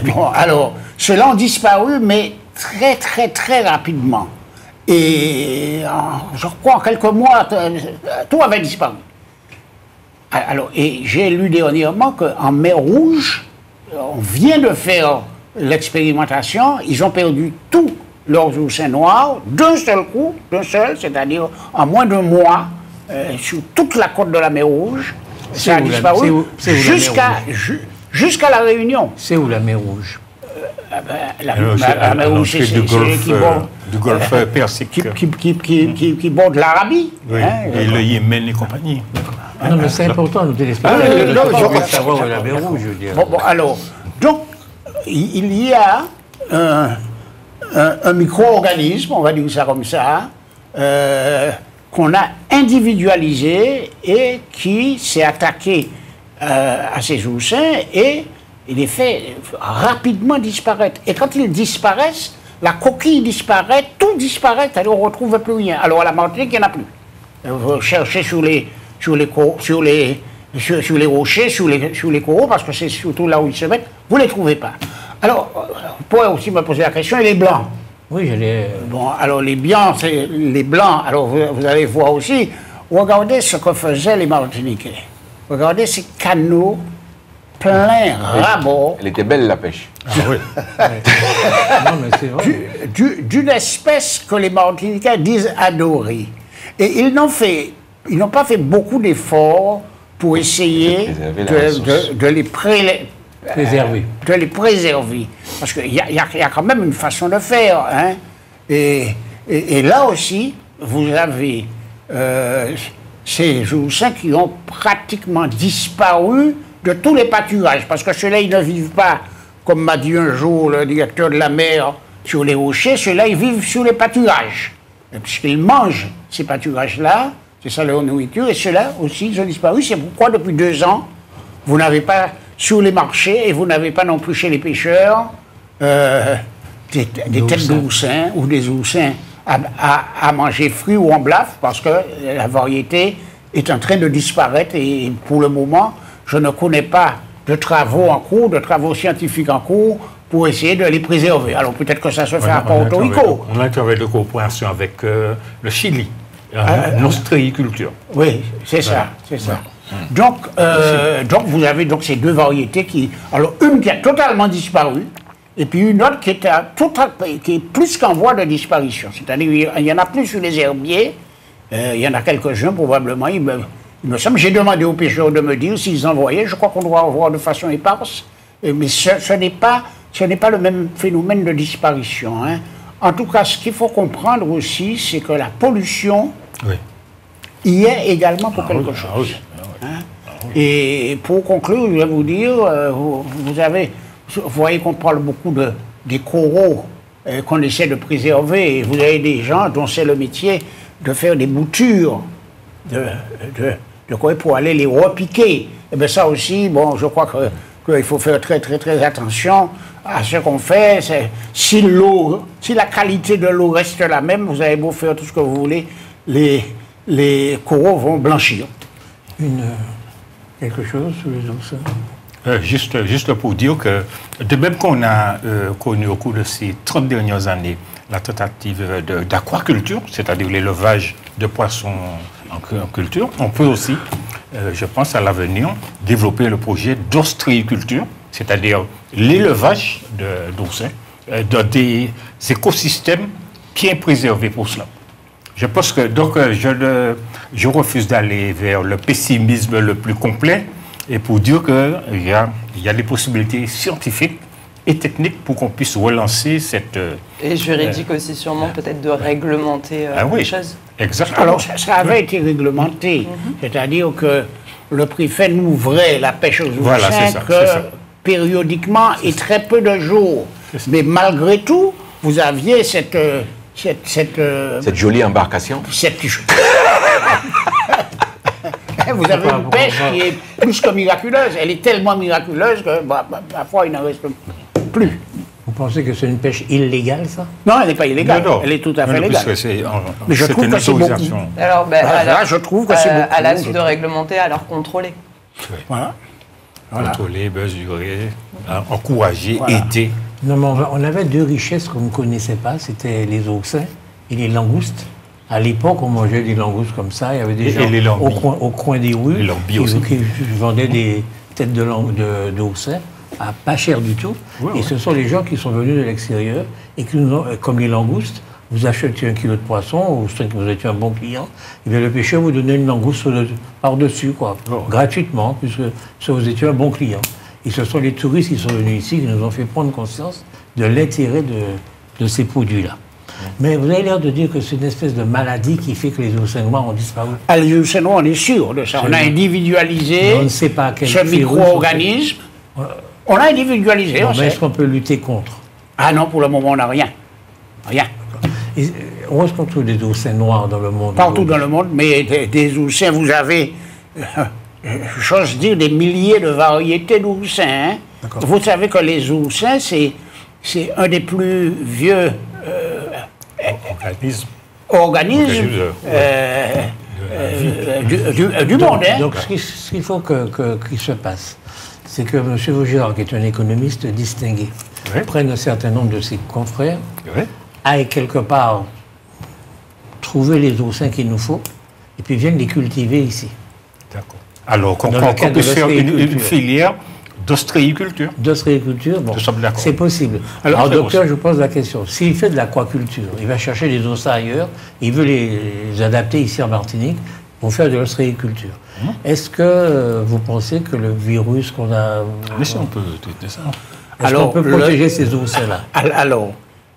Bon, alors, ceux-là ont disparu, mais très, très, très rapidement. Et je crois en quelques mois, tout avait disparu. Alors, et j'ai lu dernièrement qu'en mer Rouge, on vient de faire l'expérimentation, ils ont perdu tous leurs oursins noirs d'un seul coup, c'est-à-dire en moins d'un mois, sur toute la côte de la mer Rouge. Ça a disparu jusqu'à la Réunion. C'est où la mer Rouge? La mer Rouge, c'est du golfe Persique. Qui borde l'Arabie. Oui, et le Yémen et compagnie. Non, mais c'est important, nous téléspectateurs, de savoir où la mer Rouge, je veux dire. Bon, alors, donc, il y a un micro-organisme, on va dire ça comme ça, qu'on a individualisé et qui s'est attaqué à ces oursins et il les fait rapidement disparaître. Et quand ils disparaissent, la coquille disparaît, tout disparaît, alors on ne retrouve plus rien. Alors à la Martinique, il n'y en a plus. Vous cherchez sur les rochers, sur les coraux, parce que c'est surtout là où ils se mettent, vous ne les trouvez pas. Alors, vous pourrez aussi me poser la question, et les blancs? Oui, je l'ai... Bon, alors les blancs, alors vous allez voir aussi, regardez ce que faisaient les Martiniquais. Regardez ces canaux pleins, rabots. Elle était belle, la pêche. Ah oui. Non, mais c'est vrai. D'une espèce que les Martiniquais disent adorer. Et ils n'ont pas fait beaucoup d'efforts pour essayer de les préserver. Parce qu'il y a quand même une façon de faire. Hein. Et là aussi, vous avez ces oursins qui ont pratiquement disparu de tous les pâturages. Parce que ceux-là, ils ne vivent pas, comme m'a dit un jour le directeur de la mer, sur les rochers. Ceux-là, ils vivent sur les pâturages. Puisqu'ils mangent ces pâturages-là, c'est ça leur nourriture, et ceux-là aussi, ils ont disparu. C'est pourquoi, depuis 2 ans, vous n'avez pas sur les marchés, et vous n'avez pas non plus chez les pêcheurs, des têtes d'oursins ou des oursins à manger fruits ou en blaf, parce que la variété est en train de disparaître, et pour le moment, je ne connais pas de travaux en cours, de travaux scientifiques en cours, pour essayer de les préserver. Alors peut-être que ça se fait à Porto Rico. On a un travail de coopération avec le Chili, une ostréiculture. Oui, c'est ça, c'est ça. Donc vous avez ces 2 variétés qui... Alors une qui a totalement disparu, et puis une autre qui est plus qu'en voie de disparition. C'est-à-dire il y en a plus sur les herbiers, il y en a quelques-uns probablement, il me semble. J'ai demandé aux pêcheurs de me dire s'ils en voyaient, je crois qu'on doit en voir de façon éparse, mais ce n'est pas le même phénomène de disparition. Hein. En tout cas, ce qu'il faut comprendre aussi, c'est que la pollution y est également pour quelque chose. Hein. Et pour conclure, je vais vous dire, vous voyez qu'on parle beaucoup des coraux qu'on essaie de préserver, et vous avez des gens dont c'est le métier de faire des boutures de quoi pour aller les repiquer. Et bien ça aussi, bon, je crois qu'il faut faire très très très attention à ce qu'on fait. Si la qualité de l'eau reste la même, vous avez beau faire tout ce que vous voulez, les coraux vont blanchir. Quelque chose sur les oursins? Juste pour dire que, de même qu'on a connu au cours de ces 30 dernières années la tentative d'aquaculture, c'est-à-dire l'élevage de poissons en culture, on peut aussi, je pense à l'avenir, développer le projet d'ostréiculture, c'est-à-dire l'élevage d'oursins dans des écosystèmes bien préservés pour cela. Je pense que, donc, je refuse d'aller vers le pessimisme le plus complet, et pour dire qu'il y a des possibilités scientifiques et techniques pour qu'on puisse relancer cette... Et juridique aussi sûrement, peut-être de réglementer les choses. Exactement. Alors ça avait été réglementé, c'est-à-dire que le préfet n'ouvrait la pêche aux oursins périodiquement et très peu de jours. Mais malgré tout, vous aviez cette jolie embarcation. Vous avez une pêche qui est plus que miraculeuse. Elle est tellement miraculeuse que parfois il n'en reste plus. Vous pensez que c'est une pêche illégale, ça? Non, elle n'est pas illégale. Non. Elle est tout à fait légale. Mais je trouve que c'est beaucoup. Alors, je trouve que c'est beaucoup. À la suite de réglementer, alors contrôler. Voilà. Contrôler, mesurer, encourager, aider. Non, mais on avait 2 richesses qu'on ne connaissait pas, c'était les oursins et les langoustes. À l'époque, on mangeait des langoustes comme ça. Il y avait des gens au coin des rues qui vendaient des têtes d'oursins à pas cher du tout. Et ce sont les gens qui sont venus de l'extérieur et qui nous ont, comme les langoustes, vous achetiez 1 kilo de poisson, ou vous étiez un bon client, et bien le pêcheur vous donnait une langouste par-dessus, gratuitement, puisque vous étiez un bon client. Et ce sont les touristes qui sont venus ici qui nous ont fait prendre conscience de l'intérêt de ces produits-là. Mais vous avez l'air de dire que c'est une espèce de maladie qui fait que les oursins noirs ont disparu. Les oursins noirs, on est sûr de ça. On a individualisé ce micro-organisme. On a individualisé, on sait. Est-ce qu'on peut lutter contre? Ah non, pour le moment, on n'a rien. Rien. Et où est-ce qu'on trouve des oursins noirs dans le monde? Partout dans le monde, mais des oursins, vous avez, j'ose dire, des milliers de variétés d'oursins. Hein. Vous savez que les oursins, c'est un des plus vieux organismes du monde. Donc, ce qu'il faut qu'il se passe, c'est que M. Vaugirard, qui est un économiste distingué, prenne un certain nombre de ses confrères, aille quelque part trouver les oursins qu'il nous faut, et puis vienne les cultiver ici. D'accord. Alors, qu'on peut faire une filière d'ostréiculture. D'ostréiculture, bon, c'est possible. Alors, docteur, je vous pose la question. S'il fait de l'aquaculture, il va chercher des oursins ailleurs, il veut les adapter ici en Martinique pour faire de l'ostréiculture. Est-ce que vous pensez que le virus qu'on a... Mais si on peut traiter ça. Est-ce qu'on peut protéger ces oursins-là? Alors,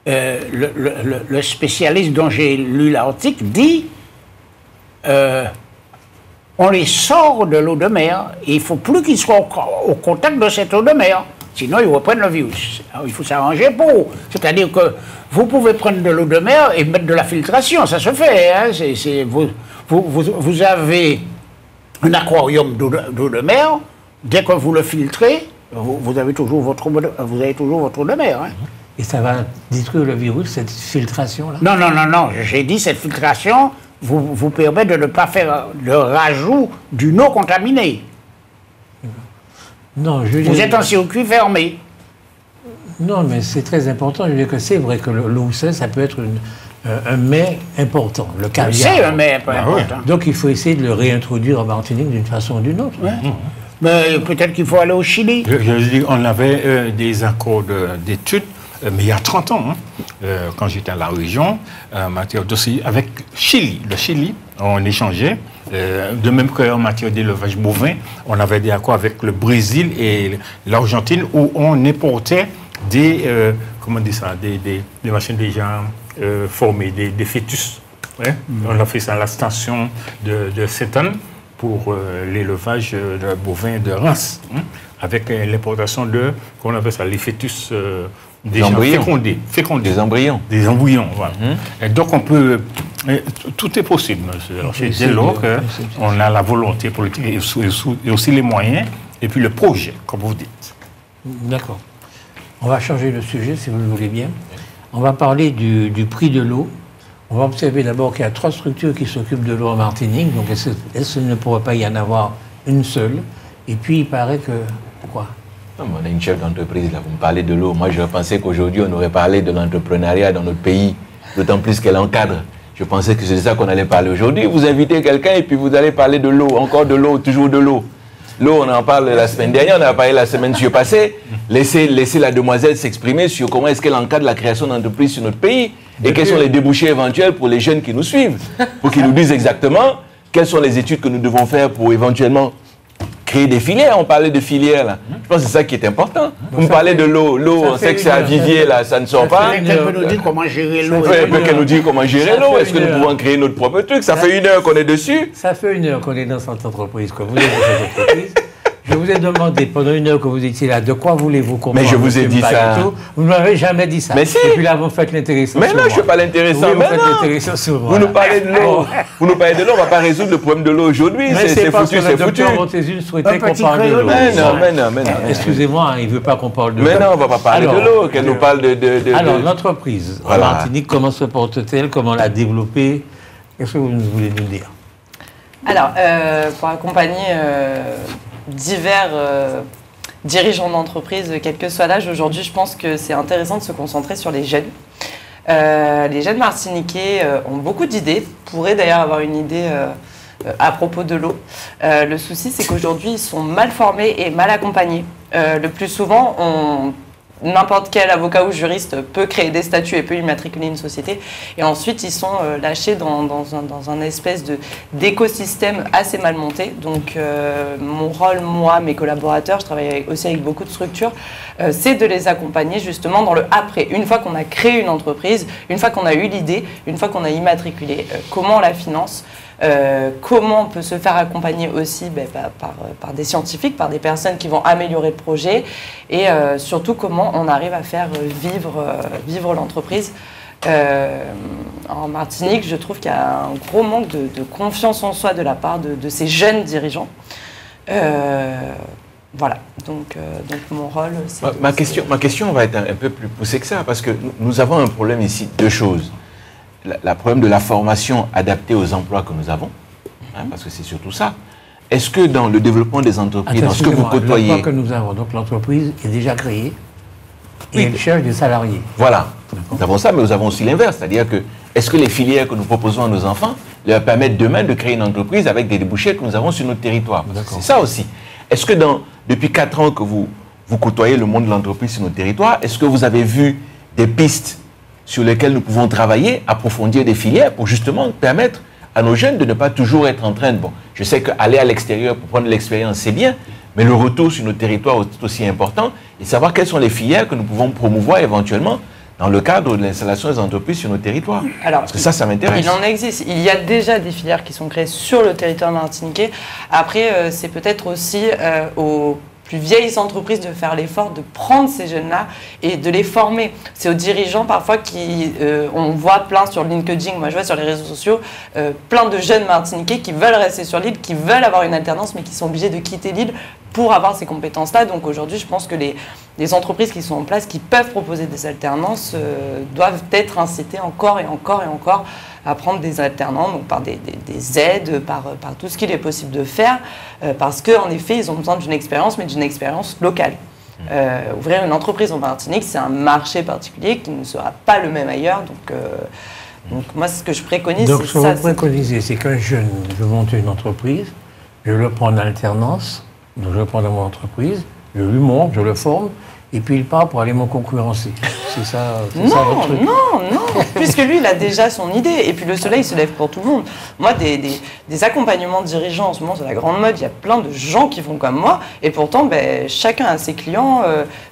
le spécialiste dont j'ai lu l'article dit on les sort de l'eau de mer et il ne faut plus qu'ils soient au contact de cette eau de mer. Sinon, ils reprennent le virus. Alors, il faut s'arranger pour. C'est-à-dire que vous pouvez prendre de l'eau de mer et mettre de la filtration. Ça se fait. Hein. Vous avez un aquarium d'eau de mer. Dès que vous le filtrez, vous avez toujours votre eau de mer. Hein. Et ça va détruire le virus, cette filtration-là? Non. J'ai dit cette filtration vous permet de ne pas faire le rajout d'une eau contaminée. Non, vous êtes en circuit fermé. Non, mais c'est très important. Je veux dire que c'est vrai que l'oursin, ça peut être un mets important, le caviar. C'est un mets important. Oui. Donc il faut essayer de le réintroduire en Martinique d'une façon ou d'une autre. Ouais. Mais peut-être qu'il faut aller au Chili. On avait des accords d'études, mais il y a 30 ans, quand j'étais à la région, en matière d'ossie, avec Chili. Le Chili, on échangeait. De même qu'en matière d'élevage bovin, on avait des accords avec le Brésil et l'Argentine où on importait des machines déjà formées, des fœtus. Ouais? On a fait ça à la station de Saint-Anne pour l'élevage bovin de Reims, avec l'importation de, comment on appelle ça, les fœtus déjà fécondés. Des embryons. Des embryons, voilà. Et donc on peut... Tout est possible, monsieur. Dès lors qu'on a la volonté politique et aussi les moyens, et puis le projet, comme vous dites. D'accord. On va changer de sujet, si vous le voulez bien. On va parler du prix de l'eau. On va observer d'abord qu'il y a 3 structures qui s'occupent de l'eau en Martinique. Donc, est-ce qu'il ne pourrait pas y en avoir une seule? Et puis, il paraît que... Quoi? Non, mais on a une chef d'entreprise, là. Vous me parlez de l'eau. Moi, je pensais qu'aujourd'hui, on aurait parlé de l'entrepreneuriat dans notre pays, d'autant plus qu'elle encadre. Je pensais que c'est de ça qu'on allait parler aujourd'hui. Vous invitez quelqu'un et puis vous allez parler de l'eau, encore de l'eau, toujours de l'eau. L'eau, on en parle la semaine dernière, on en a parlé la semaine passée. Laissez la demoiselle s'exprimer sur comment est-ce qu'elle encadre la création d'entreprises sur notre pays et quels sont les débouchés éventuels pour les jeunes qui nous suivent, pour qu'ils nous disent exactement quelles sont les études que nous devons faire pour éventuellement créer des filières. On parlait de filières, là. Je pense que c'est ça qui est important. Vous me parlez de l'eau. L'eau, on sait que c'est à vivier, là, ça ne sort pas. Elle peut nous dire comment gérer l'eau. Elle peut nous dire comment gérer l'eau. Est-ce que nous pouvons créer notre propre truc? Ça fait 1 heure qu'on est dessus. Ça fait 1 heure qu'on est dans cette entreprise. Comme vous êtes dans cette entreprise. Je vous ai demandé pendant 1 heure que vous étiez là, de quoi voulez-vous comprendre? Mais je vous ai dit ça. Vous ne m'avez jamais dit ça. Mais si. Et puis là, vous faites l'intéressant. Mais non, je ne fais pas l'intéressant. Oui, vous faites l'intéressant sur moi. Vous nous parlez de l'eau. Vous nous parlez de l'eau, on ne va pas résoudre le problème de l'eau aujourd'hui. C'est foutu, c'est foutu. Le docteur souhaitait qu'on parle de l'eau. Mais non. Excusez-moi, il ne veut pas qu'on parle de l'eau. Mais non, on ne va pas parler de l'eau, qu'elle nous parle de... Alors, l'entreprise en Martinique, comment se porte-t-elle? Comment la développer? Qu'est-ce que vous voulez nous dire? Alors, pour accompagner divers dirigeants d'entreprise, quel que soit l'âge, aujourd'hui, je pense que c'est intéressant de se concentrer sur les jeunes. Les jeunes martiniquais ont beaucoup d'idées, pourraient d'ailleurs avoir une idée à propos de l'eau. Le souci, c'est qu'aujourd'hui, ils sont mal formés et mal accompagnés. Le plus souvent, n'importe quel avocat ou juriste peut créer des statuts et peut immatriculer une société. Et ensuite, ils sont lâchés dans un espèce d'écosystème assez mal monté. Donc, mon rôle, moi, mes collaborateurs, je travaille aussi avec beaucoup de structures, c'est de les accompagner justement dans le après. Une fois qu'on a créé une entreprise, une fois qu'on a eu l'idée, une fois qu'on a immatriculé, comment on la finance, comment on peut se faire accompagner aussi par des scientifiques, par des personnes qui vont améliorer le projet et surtout comment on arrive à faire vivre l'entreprise. En Martinique, je trouve qu'il y a un gros manque de confiance en soi de la part de ces jeunes dirigeants. Voilà, donc mon rôle, c'est... Ma question va être un peu plus poussée que ça, parce que nous avons un problème ici, deux choses. Le problème de la formation adaptée aux emplois que nous avons, parce que c'est surtout ça. Est-ce que dans le développement des entreprises, dans ce que vous côtoyez... L'emploi que nous avons, donc l'entreprise est déjà créée, et elle cherche des salariés. Voilà, nous avons ça, mais nous avons aussi l'inverse, c'est-à-dire que est-ce que les filières que nous proposons à nos enfants leur permettent demain de créer une entreprise avec des débouchés que nous avons sur notre territoire? C'est ça aussi. Est-ce que depuis 4 ans que vous côtoyez le monde de l'entreprise sur notre territoire, est-ce que vous avez vu des pistes sur lesquelles nous pouvons travailler, approfondir des filières pour justement permettre à nos jeunes de ne pas toujours être en train de... Bon, je sais qu'aller à l'extérieur pour prendre l'expérience, c'est bien, mais le retour sur notre territoire est aussi important, et savoir quelles sont les filières que nous pouvons promouvoir éventuellement dans le cadre de l'installation des entreprises sur nos territoires. Alors, parce que ça m'intéresse. Il en existe. Il y a déjà des filières qui sont créées sur le territoire martiniquais. Après, c'est peut-être aussi aux plus vieilles entreprises de faire l'effort de prendre ces jeunes-là et de les former. C'est aux dirigeants parfois qui... on voit plein sur LinkedIn, moi je vois sur les réseaux sociaux, plein de jeunes martiniquais qui veulent rester sur l'île, qui veulent avoir une alternance, mais qui sont obligés de quitter l'île pour avoir ces compétences-là. Donc aujourd'hui, je pense que les entreprises qui sont en place, qui peuvent proposer des alternances, doivent être incitées encore et encore et encore à prendre des alternants, donc par des aides, par tout ce qu'il est possible de faire, parce qu'en effet, ils ont besoin d'une expérience, mais d'une expérience locale. Ouvrir une entreprise en Martinique, c'est un marché particulier qui ne sera pas le même ailleurs. Donc moi, ce que je préconise, donc, ce que vous préconisez, c'est qu'un jeune veut monter une entreprise, je le prends en alternance, donc je le prends dans mon entreprise, je lui montre, je le forme, et puis il part pour aller me concurrencer. C'est ça, votre truc. Non, puisque lui, il a déjà son idée. Et puis le soleil se lève pour tout le monde. Moi, des accompagnements de dirigeants, en ce moment, c'est la grande mode. Il y a plein de gens qui font comme moi. Et pourtant, chacun a ses clients.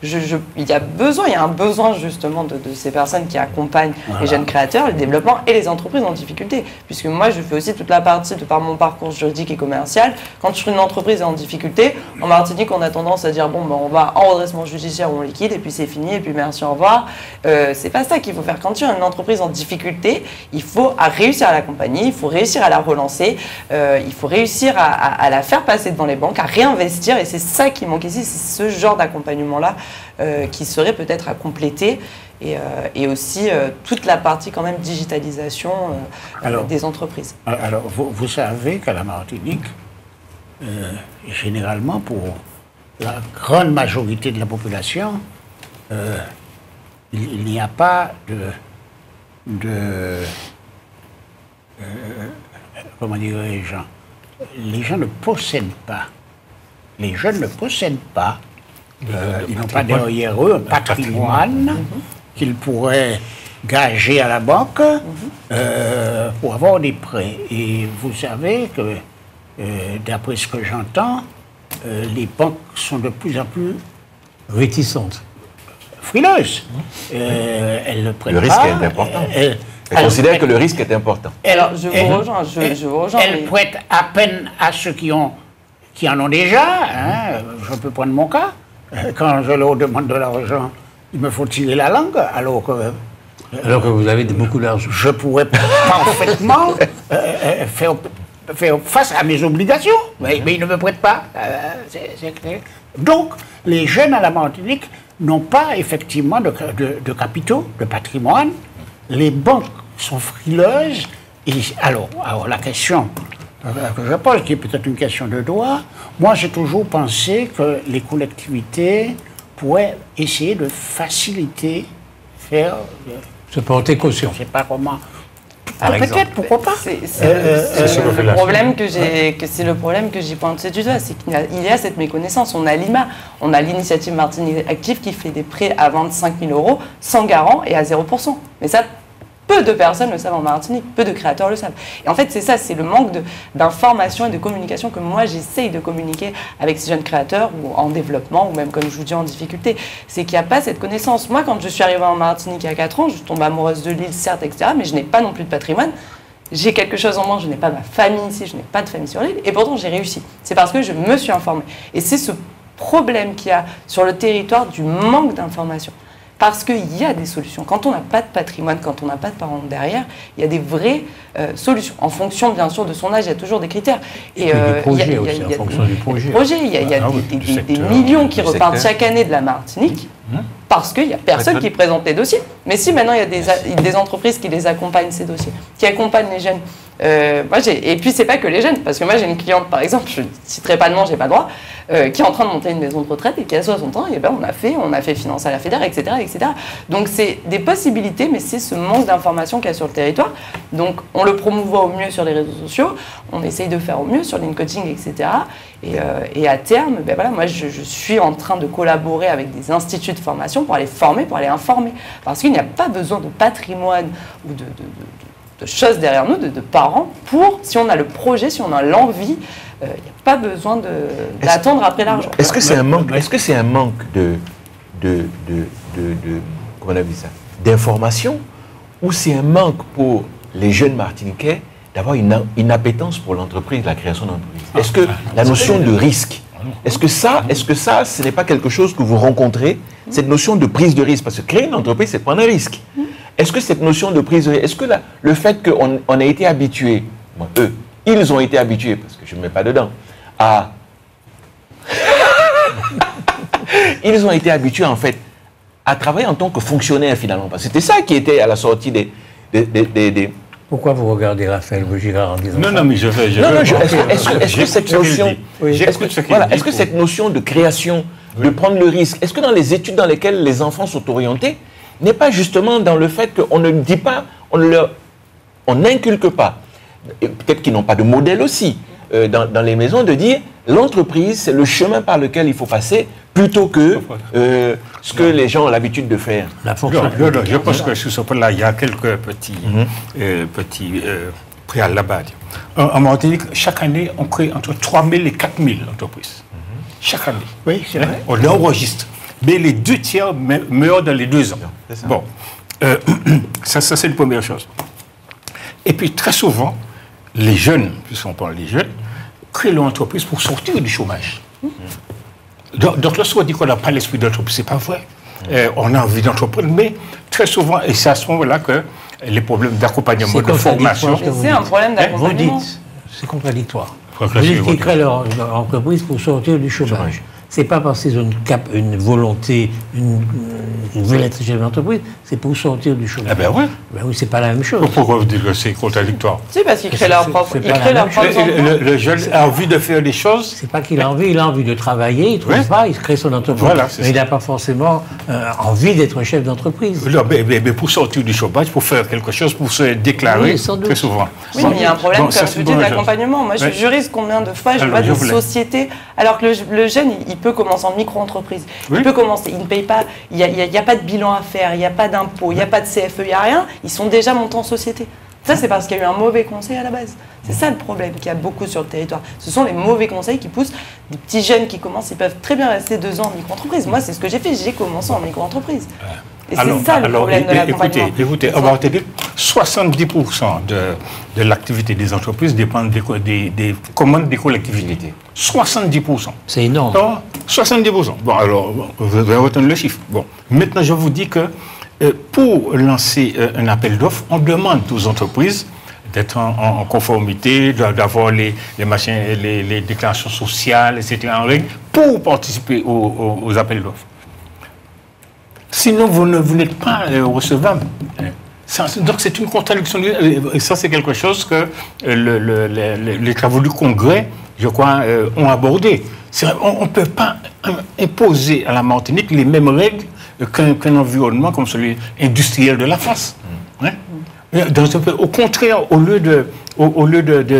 Il y a un besoin justement de ces personnes qui accompagnent les jeunes créateurs, le développement et les entreprises en difficulté. Puisque moi, je fais aussi toute la partie, de par mon parcours juridique et commercial. Quand une entreprise est en difficulté, en Martinique, on a tendance à dire, on va en redressement judiciaire ou on liquide, et puis c'est fini, et puis merci, au revoir. C'est pas ça qu'il faut faire. Quand tu as une entreprise en difficulté, il faut réussir à l'accompagner, il faut réussir à la relancer, il faut réussir à la faire passer devant les banques, à réinvestir, et c'est ça qui manque ici, c'est ce genre d'accompagnement-là qui serait peut-être à compléter, et aussi toute la partie quand même digitalisation des entreprises. Alors, vous savez qu'à la Martinique, généralement pour la grande majorité de la population, il n'y a pas comment dirais-je, les gens ne possèdent pas, les jeunes ne possèdent pas, ils n'ont pas derrière eux un patrimoine qu'ils pourraient gager à la banque pour avoir des prêts. Et vous savez que, d'après ce que j'entends, les banques sont de plus en plus réticentes, frileuses. Elles ne prêtent pas. Le risque est important. Elles considèrent que le risque est important. Alors, je vous rejoins. Elles prêtent à peine à ceux qui en ont déjà. Je peux prendre mon cas. Quand je leur demande de l'argent, il me faut tirer la langue, alors que vous avez beaucoup d'argent. Je pourrais parfaitement faire face à mes obligations, mais ils ne me prêtent pas. C'est clair. Donc, les jeunes à la Martinique n'ont pas effectivement de capitaux, de patrimoine. Les banques sont frileuses. Et alors la question que je pose, qui est peut-être une question de droit, moi j'ai toujours pensé que les collectivités pourraient essayer de faciliter, se porter caution. Je ne sais pas comment. Peut-être, pourquoi pas. C'est le problème que j'ai pointé du doigt, c'est qu'il y a cette méconnaissance. On a l'IMA, on a l'initiative Martinique Active qui fait des prêts à 25 000 € sans garant et à 0%. Mais ça, peu de personnes le savent en Martinique, peu de créateurs le savent. Et en fait, c'est ça, c'est le manque d'information et de communication que moi, j'essaye de communiquer avec ces jeunes créateurs ou en développement, ou même, comme je vous dis, en difficulté. C'est qu'il n'y a pas cette connaissance. Moi, quand je suis arrivée en Martinique il y a 4 ans, je tombe amoureuse de l'île, certes, etc., mais je n'ai pas non plus de patrimoine. J'ai quelque chose en moi, je n'ai pas ma famille ici, je n'ai pas de famille sur l'île, et pourtant, j'ai réussi. C'est parce que je me suis informée. Et c'est ce problème qu'il y a sur le territoire du manque d'information. Parce qu'il y a des solutions. Quand on n'a pas de patrimoine, quand on n'a pas de parents derrière, il y a des vraies solutions. En fonction, bien sûr, de son âge, il y a toujours des critères. Et du projet aussi, en fonction du projet. Il y a des millions qui repartent chaque année de la Martinique parce qu'il n'y a personne qui présente les dossiers. Mais si maintenant il y a des entreprises qui les accompagnent, ces dossiers, qui accompagnent les jeunes. Et puis, c'est pas que les jeunes, parce que moi, j'ai une cliente, par exemple, je ne citerai pas de nom, j'ai pas le droit, qui est en train de monter une maison de retraite et qui a 60 ans, et ben on a fait financer à la fédère, etc., etc. Donc, c'est des possibilités, mais c'est ce manque d'informations qu'il y a sur le territoire. Donc, on le promouvoit au mieux sur les réseaux sociaux, on essaye de faire au mieux sur LinkedIn, etc. Et à terme, ben voilà, moi, je suis en train de collaborer avec des instituts de formation pour aller former, pour aller informer. Parce qu'il n'y a pas besoin de patrimoine ou de choses derrière nous, de parents, pour, si on a le projet, si on a l'envie, il n'y a pas besoin d'attendre après l'argent. Est-ce que c'est un manque, comment on a vu ça, d'information, ou c'est un manque pour les jeunes Martiniquais d'avoir une appétence pour l'entreprise, la création d'entreprise? Est-ce que la notion de risque, est-ce que ça, ce n'est pas quelque chose que vous rencontrez, cette notion de prise de risque? Parce que créer une entreprise, c'est prendre un risque. Est-ce que cette notion de prise de risque, est-ce que le fait qu'on a été habitué, ils ont été habitués, parce que je ne me mets pas dedans, ils ont été habitués en fait à travailler en tant que fonctionnaire finalement. Parce que c'était ça qui était à la sortie des... Pourquoi vous regardez Raphaël Bougiras en disant ça? Non, mais je vais... Est-ce que cette notion... Est-ce que cette notion de création, de prendre le risque, est-ce que dans les études dans lesquelles les enfants sont orientés, n'est pas justement dans le fait qu'on ne dit pas, on n'inculque pas, peut-être qu'ils n'ont pas de modèle aussi, dans les maisons, de dire l'entreprise, c'est le chemin par lequel il faut passer, plutôt que ce que les gens ont l'habitude de faire. Je pense que sur ce point-là, il y a quelques petits préalables à dire. En Martinique, chaque année, on crée entre 3 000 et 4 000 entreprises. Chaque année. Oui, c'est vrai. On enregistre. Mais les 2 tiers meurent dans les 2 ans. Bon, ça c'est la première chose. Et puis, très souvent, les jeunes, puisqu'on parle des jeunes, créent leur entreprise pour sortir du chômage. Donc, lorsqu'on dit qu'on n'a pas l'esprit d'entreprise, ce n'est pas vrai. On a envie d'entreprendre, mais très souvent, et c'est à ce moment-là que les problèmes d'accompagnement, de formation... C'est un problème d'accompagnement. Vous dites, c'est contradictoire. Vous dites qu'ils créent leur entreprise pour sortir du chômage. C'est pas parce qu'ils ont une volonté, ils veulent être chef d'entreprise, c'est pour sortir du chômage. Ah ben oui. Ben oui, c'est pas la même chose. Pourquoi vous dites que c'est contradictoire? C'est parce qu'ils créent leur propre... Le jeune a envie de faire des choses. C'est pas qu'il a envie de travailler, il ne trouve pas, il crée son entreprise. Voilà, mais il n'a pas forcément envie d'être chef d'entreprise. Non, mais pour sortir du chômage, pour faire quelque chose, pour se déclarer, très souvent. Oui, mais il y a un problème, comme tu dis, d'accompagnement. Moi, je suis juriste, combien de fois je vois des sociétés, alors que le jeune, il peut commencer en micro-entreprise. Il peut commencer, il ne paye pas, il n'y a pas de bilan à faire, il n'y a pas d'impôt, il n'y a pas de CFE, il n'y a rien. Ils sont déjà montés en société. Ça, c'est parce qu'il y a eu un mauvais conseil à la base. C'est ça le problème qu'il y a beaucoup sur le territoire. Ce sont les mauvais conseils qui poussent des petits jeunes qui commencent, ils peuvent très bien rester 2 ans en micro-entreprise. Moi, c'est ce que j'ai fait, j'ai commencé en micro-entreprise. Et c'est ça le problème de l'accompagnement. Écoutez, on va te dire 70% de l'activité des entreprises dépendent des commandes des collectivités. 70%. C'est énorme. 70%. Bon, alors, vous allez retenir le chiffre. Bon, maintenant, je vous dis que pour lancer un appel d'offres, on demande aux entreprises d'être en conformité, d'avoir les déclarations sociales, etc. en règle, pour participer aux appels d'offres. Sinon, vous n'êtes pas recevable. Donc, c'est une contradiction. Et ça, c'est quelque chose que les travaux du Congrès, je crois, ont abordé. On ne peut pas imposer à la Martinique les mêmes règles qu'un environnement comme celui industriel de la France. Hein? Au contraire, au lieu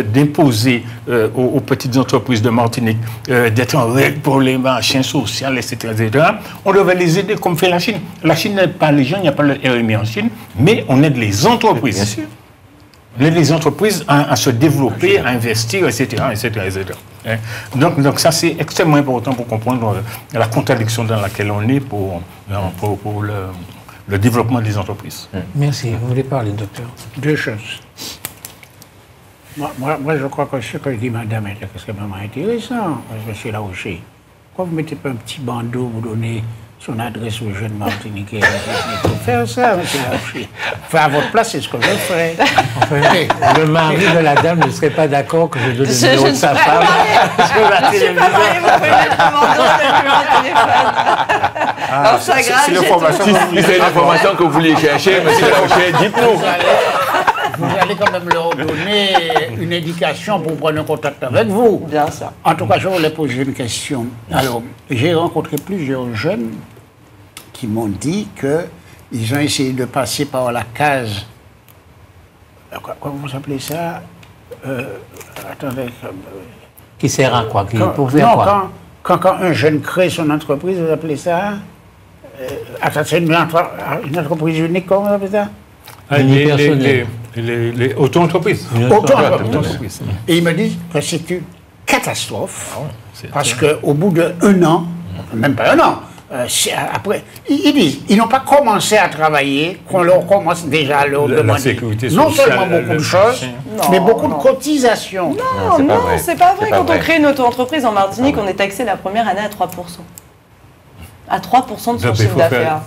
d'imposer aux petites entreprises de Martinique d'être en règle pour les machins sociaux, etc., on devrait les aider comme fait la Chine. La Chine n'aide pas les gens, il n'y a pas le RMI en Chine, mais on aide les entreprises. Bien sûr. On aide les entreprises à se développer, à investir, etc., etc. Donc ça, c'est extrêmement important pour comprendre la contradiction dans laquelle on est pour le développement des entreprises. Merci. Vous voulez parler, docteur? 2 choses. Moi, je crois que ce que dit madame est extrêmement intéressant, monsieur Larocher. Pourquoi vous ne mettez pas un petit bandeau, vous donnez son adresse aux jeunes Martiniquais. Il faut faire ça, monsieur Larcher. Enfin, à votre place, c'est ce que je ferais. Enfin, le mari de la dame ne serait pas d'accord que je donne le numéro de sa femme. Je ne suis pas mariée, vous pouvez mettre mon numéro de téléphone. C'est l'information. Si c'est l'information que vous vouliez chercher, monsieur Larcher, dites-nous. Vous allez quand même leur donner une indication pour prendre contact avec vous. Bien sûr. En tout cas, je voulais poser une question. Alors, j'ai rencontré plusieurs jeunes qui m'ont dit qu'ils ont essayé de passer par la case. Comment vous appelez ça attendez. Qui sert à quoi? Pour faire quoi? Quand un jeune crée son entreprise, vous appelez ça attends, c'est une entreprise unique, comment vous appelez ça? Les auto-entreprises. Auto-entreprises. Et ils me disent que c'est une catastrophe, parce qu'au bout d'1 an, même pas 1 an, après, ils disent, ils n'ont pas commencé à travailler, qu'on leur commence déjà à leur demander non seulement beaucoup de choses, mais beaucoup de cotisations. Non, c'est pas vrai. Quand on crée une auto-entreprise en Martinique, on est taxé la première année à 3%. À 3% de son chiffre d'affaires.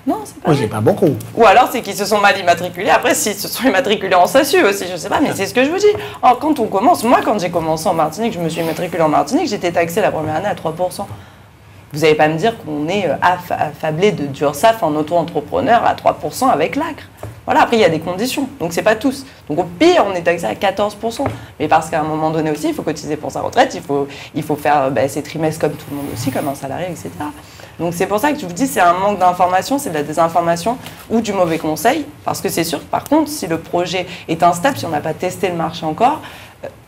Non, c'est pas vrai. C'est pas beaucoup. Ou alors, c'est qu'ils se sont mal immatriculés. Après, s'ils se sont immatriculés en SASU aussi, je sais pas, mais c'est ce que je vous dis. Or, quand on commence, moi, quand j'ai commencé en Martinique, je me suis immatriculée en Martinique, j'étais taxée la première année à 3%. Vous n'allez pas me dire qu'on est affablé de d'URSSAF en auto-entrepreneur à 3% avec l'ACRE. Voilà, après, il y a des conditions. Donc, c'est pas tous. Donc, au pire, on est taxé à 14%. Mais parce qu'à un moment donné aussi, il faut cotiser pour sa retraite, il faut faire ses trimestres comme tout le monde aussi, comme un salarié, etc. Donc, c'est pour ça que je vous dis, c'est un manque d'information, c'est de la désinformation ou du mauvais conseil. Parce que c'est sûr, par contre, si le projet est instable, si on n'a pas testé le marché encore,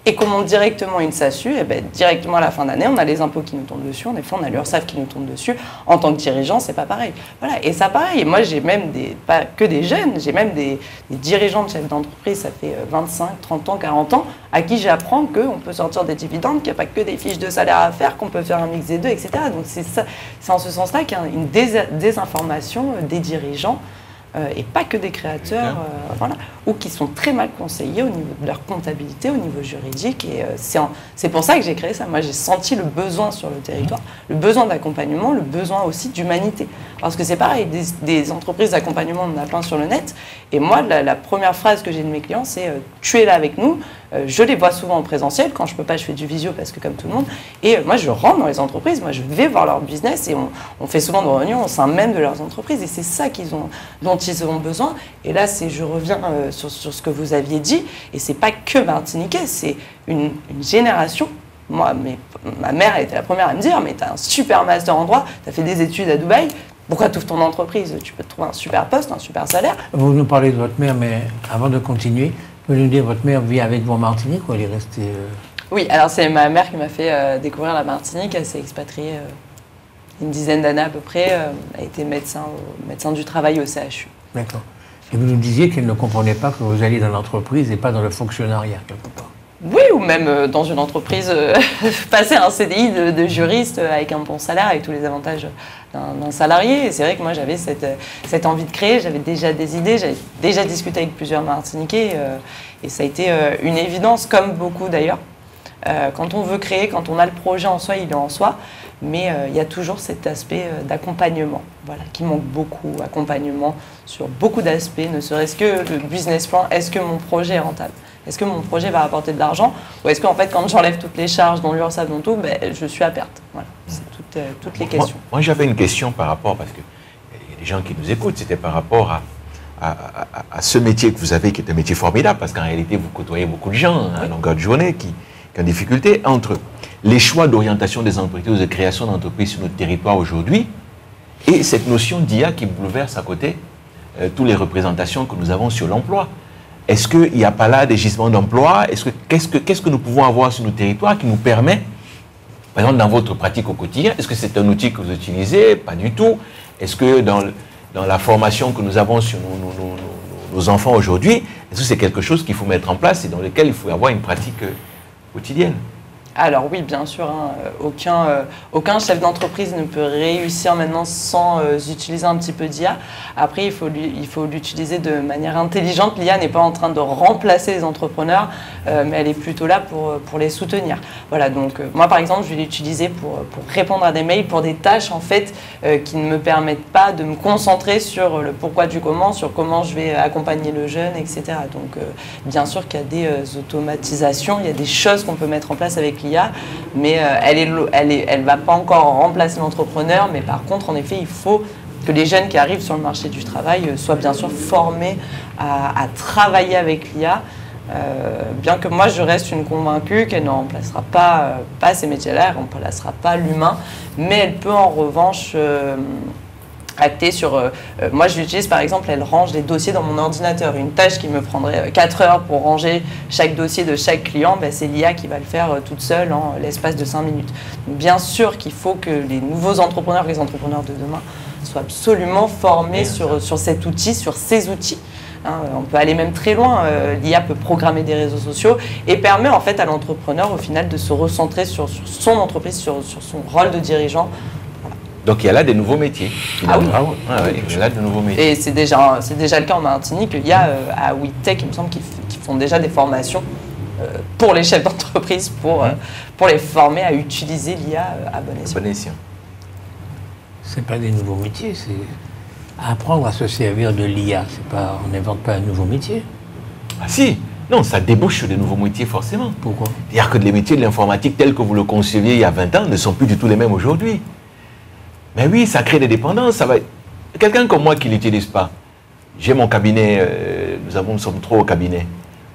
et qu'on monte directement une SASU, et directement à la fin d'année, on a les impôts qui nous tombent dessus, des fois on a l'URSSAF qui nous tombe dessus. En tant que dirigeant, c'est pas pareil. Voilà. Et ça, pareil, moi j'ai même pas que des jeunes, j'ai même des dirigeants de chefs d'entreprise, ça fait 25, 30 ans, 40 ans, à qui j'apprends qu'on peut sortir des dividendes, qu'il n'y a pas que des fiches de salaire à faire, qu'on peut faire un mix des deux, etc. Donc c'est en ce sens-là qu'il y a une désinformation des dirigeants. Et pas que des créateurs, voilà, ou qui sont très mal conseillés au niveau de leur comptabilité, au niveau juridique. Et c'est pour ça que j'ai créé ça. Moi, j'ai senti le besoin sur le territoire, le besoin d'accompagnement, le besoin aussi d'humanité. Parce que c'est pareil, des entreprises d'accompagnement, on en a plein sur le net. Et moi, la première phrase que j'ai de mes clients, c'est tu es là avec nous. Je les vois souvent en présentiel. Quand je peux pas, je fais du visio parce que comme tout le monde. Et moi, je rentre dans les entreprises. Moi, je vais voir leur business et on fait souvent des réunions au sein même de leurs entreprises. Et c'est ça dont ils ont besoin. Et là, je reviens sur ce que vous aviez dit. Et c'est pas que martiniquais, c'est une génération. Moi, ma mère était la première à me dire, mais tu as un super master en droit, tu as fait des études à Dubaï. Pourquoi tu ouvres ton entreprise? Tu peux te trouver un super poste, un super salaire. Vous nous parlez de votre mère, mais avant de continuer, pouvez nous dire, votre mère vit avec vous en Martinique ou elle est restée... Oui, alors c'est ma mère qui m'a fait découvrir la Martinique. Elle s'est expatriée une dizaine d'années à peu près. Elle était médecin du travail au CHU. D'accord. Et vous nous disiez qu'elle ne comprenait pas que vous alliez dans l'entreprise et pas dans le fonctionnariat, quelque part. Oui, ou même dans une entreprise, passer un CDI de juriste avec un bon salaire, avec tous les avantages d'un salarié. Et c'est vrai que moi, j'avais cette envie de créer, j'avais déjà des idées, j'avais déjà discuté avec plusieurs Martiniquais, et ça a été une évidence, comme beaucoup d'ailleurs. Quand on veut créer, quand on a le projet en soi, il est en soi, mais il y a toujours cet aspect d'accompagnement, voilà, qui manque beaucoup, accompagnement sur beaucoup d'aspects, ne serait-ce que le business plan, est-ce que mon projet est rentable? Est-ce que mon projet va apporter de l'argent? Ou est-ce qu'en fait, quand j'enlève toutes les charges, dont l'URSSAF, dont tout, je suis à perte? Voilà, c'est toutes les questions. Moi j'avais une question par rapport, parce qu'il y a des gens qui nous écoutent, c'était par rapport à ce métier que vous avez, qui est un métier formidable, parce qu'en réalité, vous côtoyez beaucoup de gens à longueur de journée qui ont des difficultés entre les choix d'orientation des entreprises, de création d'entreprises sur notre territoire aujourd'hui, et cette notion d'IA qui bouleverse à côté toutes les représentations que nous avons sur l'emploi. Est-ce qu'il n'y a pas là des gisements d'emploi? Qu'est-ce que nous pouvons avoir sur nos territoires qui nous permet, par exemple, dans votre pratique au quotidien, est-ce que c'est un outil que vous utilisez? Pas du tout. Est-ce que dans la formation que nous avons sur nos enfants aujourd'hui, est-ce que c'est quelque chose qu'il faut mettre en place et dans lequel il faut avoir une pratique quotidienne? Alors oui, bien sûr, hein, aucun chef d'entreprise ne peut réussir maintenant sans utiliser un petit peu d'IA. Après, il faut l'utiliser de manière intelligente. L'IA n'est pas en train de remplacer les entrepreneurs, mais elle est plutôt là pour les soutenir. Voilà, donc moi par exemple, je vais l'utiliser pour répondre à des mails, pour des tâches en fait qui ne me permettent pas de me concentrer sur le pourquoi du comment, sur comment je vais accompagner le jeune, etc. Donc bien sûr qu'il y a des automatisations, il y a des choses qu'on peut mettre en place avec l'IA, mais elle va pas encore remplacer l'entrepreneur, mais par contre, en effet, il faut que les jeunes qui arrivent sur le marché du travail soient bien sûr formés à travailler avec l'IA, bien que moi je reste une convaincue qu'elle ne remplacera pas ces métiers-là, elle ne remplacera pas l'humain, mais elle peut en revanche acter sur... moi, je l'utilise, par exemple, elle range les dossiers dans mon ordinateur. Une tâche qui me prendrait 4 heures pour ranger chaque dossier de chaque client, ben, c'est l'IA qui va le faire toute seule en l'espace de 5 minutes. Donc, bien sûr qu'il faut que les nouveaux entrepreneurs, les entrepreneurs de demain, soient absolument formés sur cet outil, sur ces outils. Hein, on peut aller même très loin. L'IA peut programmer des réseaux sociaux et permet en fait à l'entrepreneur, au final, de se recentrer sur son entreprise, sur son rôle de dirigeant. Donc il y a là des nouveaux métiers. Ah oui. Il y a là de nouveaux métiers. Et c'est déjà le cas en Martinique. Il y a à WeTech, il me semble, qui font déjà des formations pour les chefs d'entreprise pour les former à utiliser l'IA à bon escient. Ce n'est pas des nouveaux métiers, c'est apprendre à se servir de l'IA. On n'invente pas un nouveau métier. Ah si, non, ça débouche sur des nouveaux métiers forcément. Pourquoi? C'est-à-dire que les métiers de l'informatique tels que vous le conceviez il y a 20 ans ne sont plus du tout les mêmes aujourd'hui. Mais oui, ça crée des dépendances. Quelqu'un comme moi qui ne l'utilise pas, j'ai mon cabinet, nous sommes 3 au cabinet.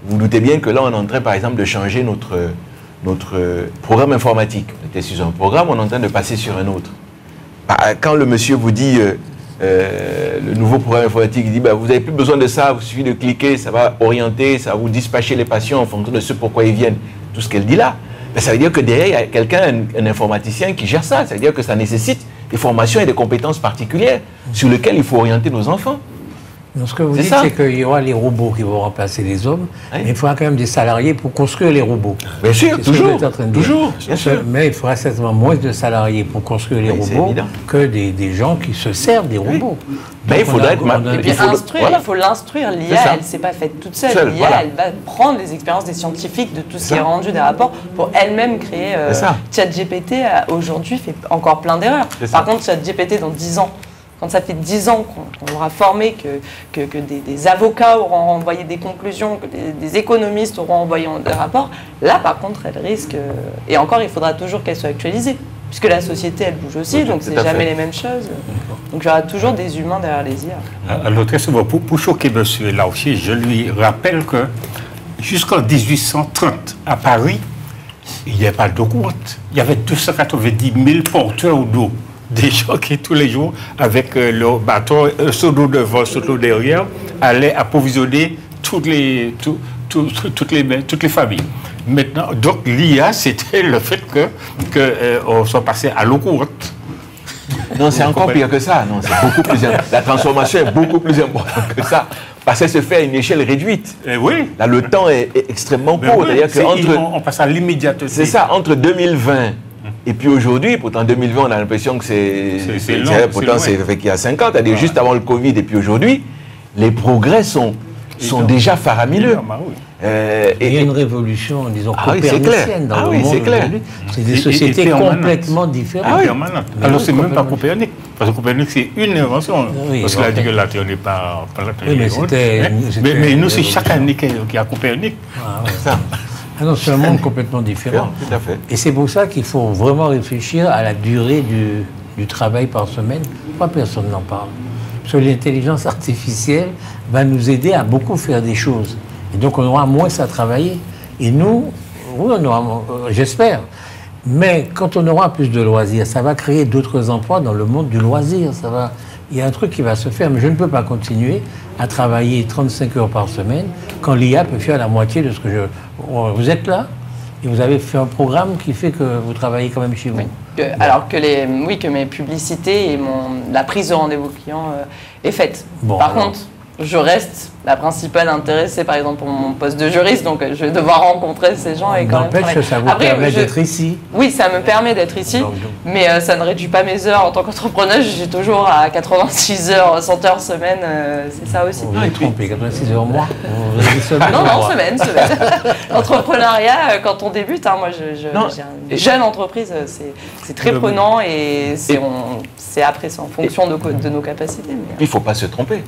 Vous vous doutez bien que là, on est en train, par exemple, de changer notre programme informatique. On était sur un programme, on est en train de passer sur un autre. Quand le monsieur vous dit, le nouveau programme informatique, il dit, vous n'avez plus besoin de ça, il suffit de cliquer, ça va orienter, ça va vous dispatcher les patients en fonction de ce pourquoi ils viennent. Tout ce qu'elle dit là. Mais ça veut dire que derrière, il y a quelqu'un, un informaticien qui gère ça. Ça veut dire que ça nécessite des formations et des compétences particulières sur lesquelles il faut orienter nos enfants. Donc, ce que vous dites, c'est qu'il y aura les robots qui vont remplacer les hommes, mais il faudra quand même des salariés pour construire les robots. Bien sûr, toujours, bien sûr. Mais il faudra certainement moins de salariés pour construire les robots que des gens qui se servent des robots. Oui. Mais il faudrait il faut l'instruire. L'IA, elle ne s'est pas faite toute seule. L'IA, elle va prendre les expériences des scientifiques, de tout ce qui est rendu des rapports, pour elle-même créer. ChatGPT, aujourd'hui, fait encore plein d'erreurs. Par contre, ChatGPT, dans 10 ans, quand ça fait 10 ans qu'on aura formé, que des avocats auront envoyé des conclusions, que des économistes auront envoyé des rapports, là, par contre, elle risque... Et encore, il faudra toujours qu'elle soit actualisée, puisque la société, elle bouge aussi, donc c'est jamais les mêmes choses. Donc il y aura toujours des humains derrière les IA. Alors, très souvent, pour choquer monsieur là aussi, je lui rappelle que jusqu'en 1830, à Paris, il n'y avait pas d'eau courante. Il y avait 290 000 porteurs d'eau. Des gens qui, tous les jours, avec leur bâton, un seau d'eau devant, seau d'eau derrière, allaient approvisionner toutes les familles. Maintenant, donc l'IA, c'était le fait qu'on soit passé à l'eau courante. Non, c'est encore pire que ça. Non, c'est beaucoup plus. La transformation est beaucoup plus importante que ça. Parce qu'elle se fait à une échelle réduite. Oui. Là, le temps est extrêmement court. On passe à l'immédiateté. C'est ça, entre 2020 et puis aujourd'hui, pourtant 2020, on a l'impression que c'est long. Pourtant, c'est fait qu'il y a 5 ans, c'est-à-dire juste avant le Covid et puis aujourd'hui, les progrès sont déjà faramineux. Il y a une révolution, disons, copernicienne dans le monde aujourd'hui. C'est des sociétés complètement différentes. Alors, c'est même pas Copernic. Parce que Copernic, c'est une invention. Parce qu'il a dit que la Terre n'est pas la Terre. Mais nous, c'est chaque année qu'il y a Copernic. Ah non, c'est un monde complètement différent. Tout à fait. Et c'est pour ça qu'il faut vraiment réfléchir à la durée du travail par semaine. Pourquoi personne n'en parle? Parce que l'intelligence artificielle va nous aider à beaucoup faire des choses. Et donc on aura moins à travailler. Et nous, oui, on aura, j'espère. Mais quand on aura plus de loisirs, ça va créer d'autres emplois dans le monde du loisir. Il y a un truc qui va se faire, mais je ne peux pas continuer à travailler 35 heures par semaine quand l'IA peut faire la moitié de ce que je... Vous êtes là et vous avez fait un programme qui fait que vous travaillez quand même chez vous. Oui. Alors que mes publicités et la prise de rendez-vous client est faite. Bon, Par contre, je reste la principale intéressée, par exemple, pour mon poste de juriste, donc je vais devoir rencontrer ces gens et quand même travailler. Ça vous permet d'être ici. Oui, ça me permet d'être ici, mais ça ne réduit pas mes heures en tant qu'entrepreneur. Je suis toujours à 86 heures, 100 heures semaine, c'est ça aussi. Vous êtes trompé, 86 heures mois. Non, semaine. L'entrepreneuriat, quand on débute, moi j'ai une jeune entreprise, c'est très prenant et c'est après, c'est en fonction de nos capacités. Il ne faut pas se tromper.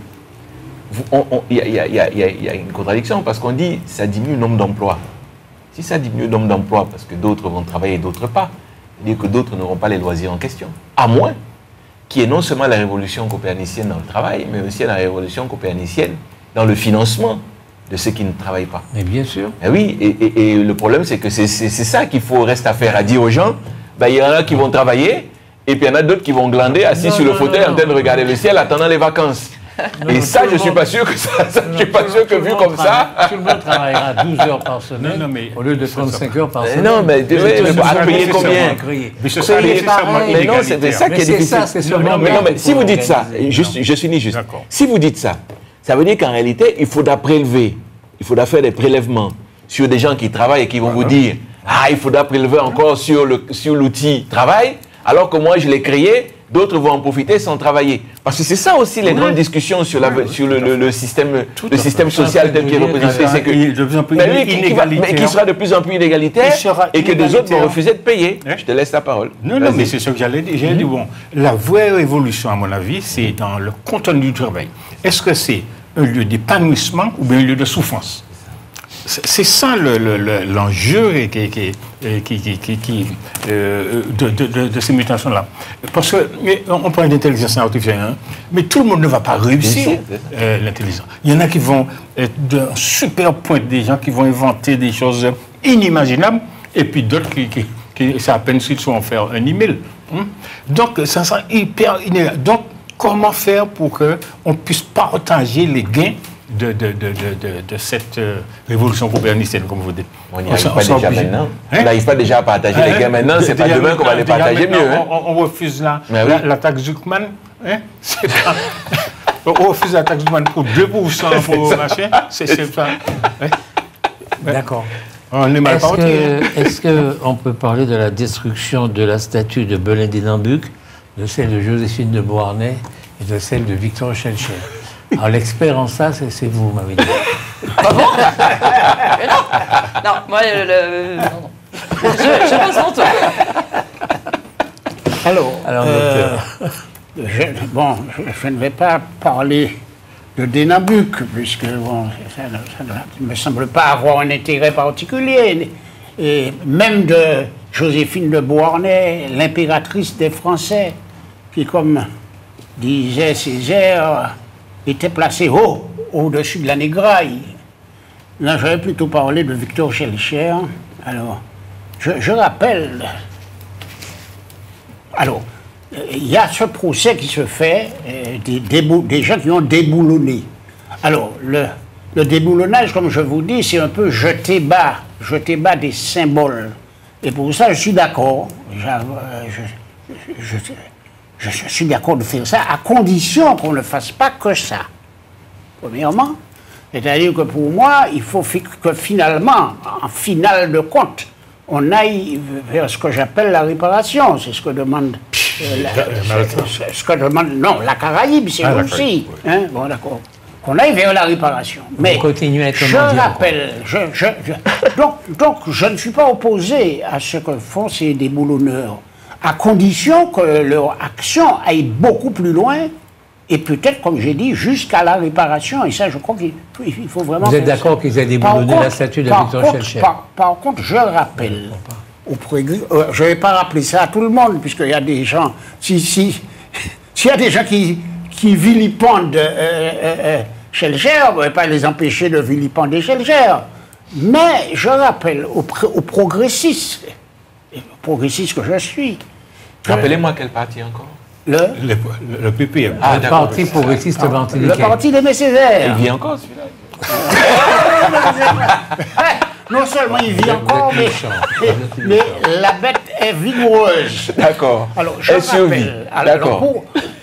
Il y a une contradiction parce qu'on dit que ça diminue le nombre d'emplois. Si ça diminue le nombre d'emplois parce que d'autres vont travailler et d'autres pas, c'est-à-dire que d'autres n'auront pas les loisirs en question. À moins qu'il y ait non seulement la révolution copernicienne dans le travail, mais aussi la révolution copernicienne dans le financement de ceux qui ne travaillent pas. Mais bien sûr. Et oui, et le problème, c'est que c'est ça qu'il faut rester à faire, à dire aux gens, il y en a qui vont travailler, et puis il y en a d'autres qui vont glander assis sur le fauteuil en train de regarder le ciel attendant les vacances. Et ça, je ne suis pas sûr que je suis pas sûr que vu comme ça. Tout le monde travaillera 12 heures par semaine au lieu de 35 heures par semaine. Non, mais à payer combien? Mais non, c'est ça qui est difficile. Non, mais si vous dites ça, je finis juste. Si vous dites ça, ça veut dire qu'en réalité, il faudra prélever, il faudra faire des prélèvements sur des gens qui travaillent et qui vont vous dire il faudra prélever encore sur l'outil travail, alors que moi, je l'ai créé. D'autres vont en profiter sans travailler. Parce que c'est ça aussi les grandes discussions sur le système social tel qu'il est représenté. C'est que qui sera de plus en plus inégalitaire et que des autres vont refuser de payer. Je te laisse la parole. Non, mais c'est ce que j'allais dire. J'ai dit, bon, la vraie révolution, à mon avis, c'est dans le contenu du travail. Est-ce que c'est un lieu d'épanouissement ou bien un lieu de souffrance? C'est ça l'enjeu de ces mutations-là. Parce qu'on parle d'intelligence artificielle, mais tout le monde ne va pas réussir l'intelligence. Il y en a qui vont être d'un super point, des gens qui vont inventer des choses inimaginables, et puis d'autres qui c'est à peine s'ils sont en faire un email. Donc, ça sera hyper inégal. Donc, comment faire pour qu'on puisse partager les gains de cette révolution copernicienne, comme vous dites? On n'y arrive pas déjà maintenant. On n'arrive pas déjà à partager les gains maintenant, c'est pas demain qu'on va les partager mieux. On refuse la taxe Zuckman. On refuse la taxe Zuckman pour 2% pour machin. C'est ça. D'accord. On est mal parti. Est-ce qu'on peut parler de la destruction de la statue de Belin-Dinambuc, de celle de Joséphine de Beauharnais et de celle de Victor Schellcher? Alors, l'expert en ça, c'est vous, m'avez dit. Pas bon? Non, moi, non. Je passe mon tour. Alors je ne vais pas parler de Dinambuc, puisque ça ne me semble pas avoir un intérêt particulier. Et même de Joséphine de Beauharnais, l'impératrice des Français, qui, comme disait Césaire, était placée au-dessus de la négraille. Là, j'avais plutôt parlé de Victor Schellcher. Alors, je rappelle... Alors, il y a ce procès qui se fait des gens qui ont déboulonné. Alors, le déboulonnage, comme je vous dis, c'est un peu jeter bas des symboles. Et pour ça, je suis d'accord. Je suis d'accord de faire ça, à condition qu'on ne fasse pas que ça. Premièrement, c'est-à-dire que pour moi, il faut que finalement, en finale de compte, on aille vers ce que j'appelle la réparation. C'est ce que demande... la Caraïbe, c'est aussi. Hein, bon, d'accord. Qu'on aille vers la réparation. Mais je rappelle, donc je ne suis pas opposé à ce que font ces déboulonneurs, à condition que leur action aille beaucoup plus loin, et peut-être, comme j'ai dit, jusqu'à la réparation. Et ça, je crois qu'il faut vraiment... Vous êtes d'accord qu'ils aient déboulonné la statue de Victor Schellcher? Par contre, je rappelle, je ne vais pas rappeler ça à tout le monde, puisqu'il y a des gens... S'il y a des gens qui vilipendent Schellcher, on ne va pas les empêcher de vilipender Schellcher. Mais je rappelle aux progressistes que je suis... Rappelez-moi quel parti encore? Le PPM. Le Parti progressiste martiniquais. Le Parti d'Aimé Césaire. Il vit encore, celui-là? Non seulement il vit encore, mais la bête est vigoureuse. D'accord. Alors, je rappelle,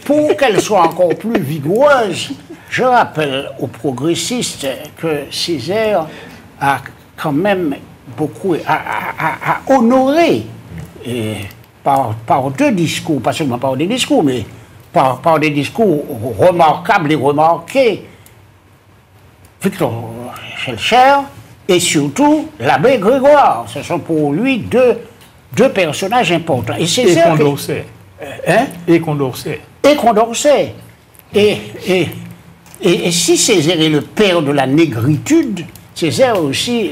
pour qu'elle soit encore plus vigoureuse, je rappelle aux progressistes que Césaire a quand même beaucoup honoré par deux discours, pas seulement par des discours, mais par des discours remarquables et remarqués, Victor Schœlcher et surtout l'abbé Grégoire. Ce sont pour lui deux personnages importants. Et Condorcet. Et Condorcet. Et Condorcet. Et si Césaire est le père de la négritude, Césaire est aussi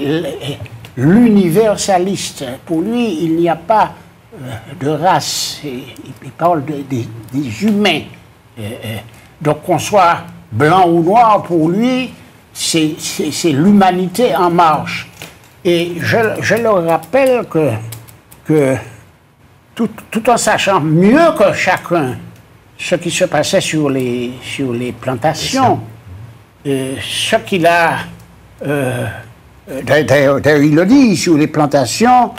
l'universaliste. Pour lui, il n'y a pas de race. Il parle des humains. Donc qu'on soit blanc ou noir, pour lui, c'est l'humanité en marche. Et je leur rappelle que tout en sachant mieux que chacun ce qui se passait sur les plantations, ce qu'il a... D'ailleurs, il le dit, sur les plantations,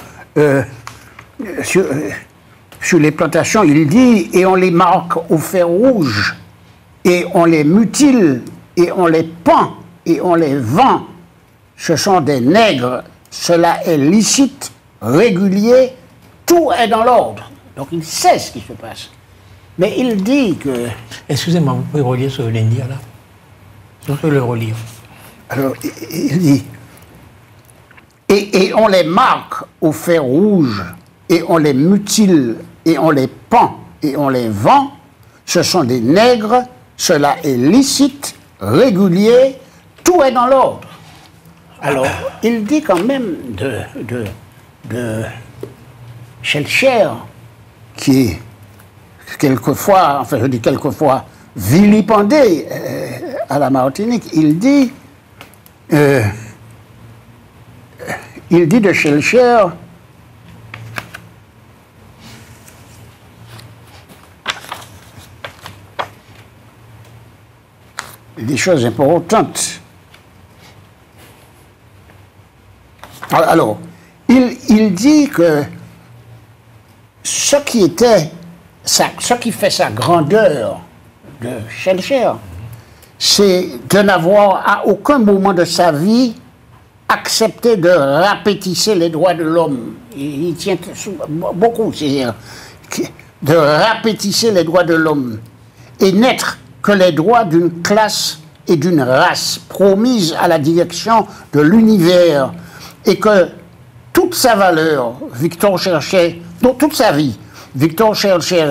sur les plantations, il dit, et on les marque au fer rouge, et on les mutile, et on les pend, et on les vend. Ce sont des nègres, cela est licite, régulier, tout est dans l'ordre. Donc il sait ce qui se passe. Mais il dit que... Excusez-moi, vous pouvez relire ce que vous venez de dire là? Je peux le relire. Alors, il dit... Et on les marque au fer rouge, et on les mutile, et on les pend, et on les vend. Ce sont des nègres, cela est licite, régulier, tout est dans l'ordre. Alors, il dit quand même de Schœlcher, qui est quelquefois, enfin je dis quelquefois, vilipendé à la Martinique, il dit de Schœlcher, des choses importantes. Alors, il dit que ce qui fait sa grandeur de Schœlcher, c'est de n'avoir à aucun moment de sa vie accepté de rapetisser les droits de l'homme. Il tient beaucoup, c'est-à-dire de rapetisser les droits de l'homme et n'être que les droits d'une classe et d'une race promise à la direction de l'univers, et que toute sa valeur, Victor Schœlcher, dans toute sa vie, Victor Schœlcher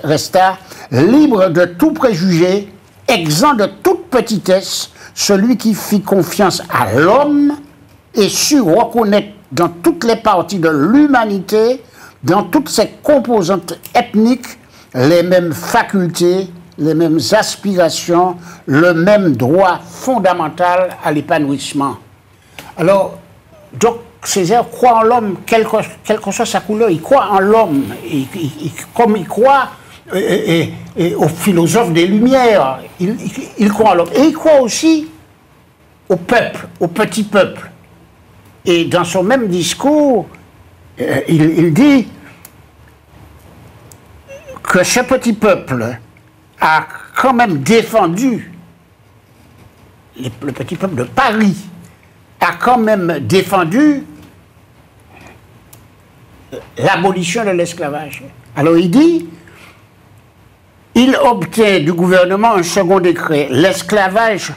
resta libre de tout préjugé, exempt de toute petitesse, celui qui fit confiance à l'homme et sut reconnaître dans toutes les parties de l'humanité, dans toutes ses composantes ethniques, les mêmes facultés, les mêmes aspirations, le même droit fondamental à l'épanouissement. Alors, donc, Césaire croit en l'homme, quelle que soit sa couleur, il croit en l'homme, comme il croit aux philosophes des Lumières, il croit en l'homme. Et il croit aussi au peuple, au petit peuple. Et dans son même discours, il dit que ce petit peuple a quand même défendu, le petit peuple de Paris a quand même défendu l'abolition de l'esclavage. Alors il dit, il obtient du gouvernement un second décret, l'esclavage.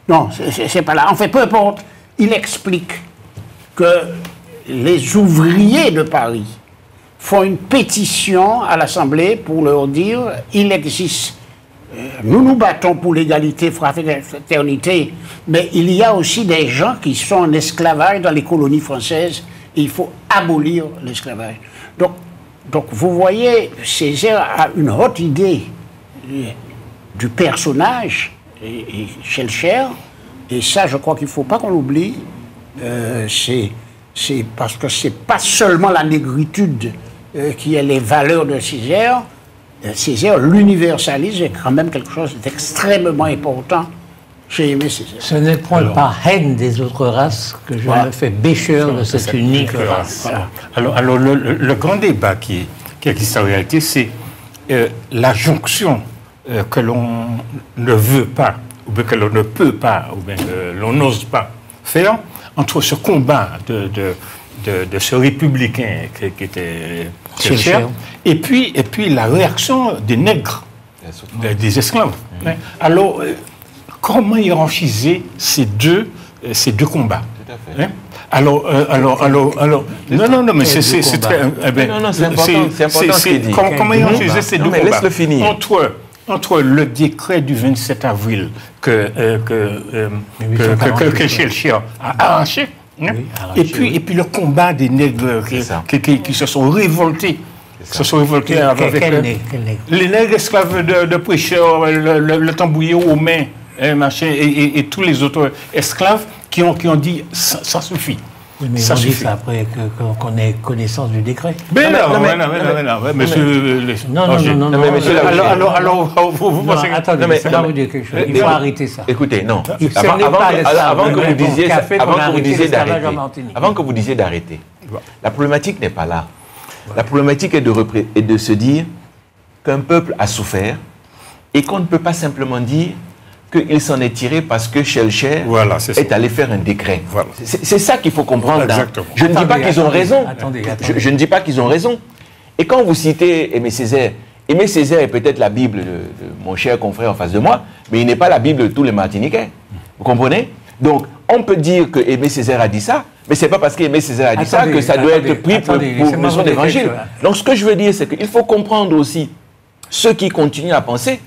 Non, c'est pas là. En fait, peu importe, il explique que les ouvriers de Paris font une pétition à l'Assemblée pour leur dire, il existe, nous nous battons pour l'égalité, fraternité, mais il y a aussi des gens qui sont en esclavage dans les colonies françaises, et il faut abolir l'esclavage. Donc vous voyez, Césaire a une haute idée du personnage, et Schœlcher, et ça je crois qu'il ne faut pas qu'on l'oublie, c'est parce que ce n'est pas seulement la négritude qui est les valeurs de Césaire. Césaire, l'universalisme est quand même quelque chose d'extrêmement important. J'ai aimé Césaire. Ce n'est point par haine des autres races que je me fais bêcheur de cette unique race. Voilà. Alors le grand débat qui existe en réalité, c'est la jonction que l'on ne veut pas, ou bien que l'on ne peut pas, ou bien que l'on n'ose pas faire, entre ce combat de ce républicain qui était cher, et puis la réaction des nègres, des esclaves. Alors, comment hiérarchiser ces deux combats? Tout à fait. Alors, non, mais c'est très... non, c'est important ce qu'il dit. Comment hiérarchiser ces deux combats? Laisse-le finir. Entre le décret du 27 avril que Schellcher a arraché, et puis le combat des nègres qui se sont révoltés. Les nègres esclaves de prêcheurs, le tambouillé aux mains, et tous les autres esclaves qui ont dit ça suffit. Oui, mais ça suffit. Ça après qu'on ait connaissance du décret. Mais non, monsieur. Non, mais monsieur. Alors, vous pensez. Attendez, mais ça va vous dire quelque chose. Il faut arrêter ça. Écoutez, non. Avant que vous disiez d'arrêter, la problématique n'est pas là. La problématique est de se dire qu'un peuple a souffert et qu'on ne peut pas simplement dire qu'il s'en est tiré parce que Schellcher est allé faire un décret. Voilà. C'est ça qu'il faut comprendre. Je ne dis pas qu'ils ont raison. Je ne dis pas qu'ils ont raison. Et quand vous citez Aimé Césaire est peut-être la Bible de mon cher confrère en face de moi, mais il n'est pas la Bible de tous les Martiniquais. Vous comprenez? Donc, on peut dire que Aimé Césaire a dit ça, mais ce n'est pas parce qu'Aimé Césaire a dit ça que ça doit être pris pour son évangile. Donc, ce que je veux dire, c'est qu'il faut comprendre aussi ceux qui continuent à penser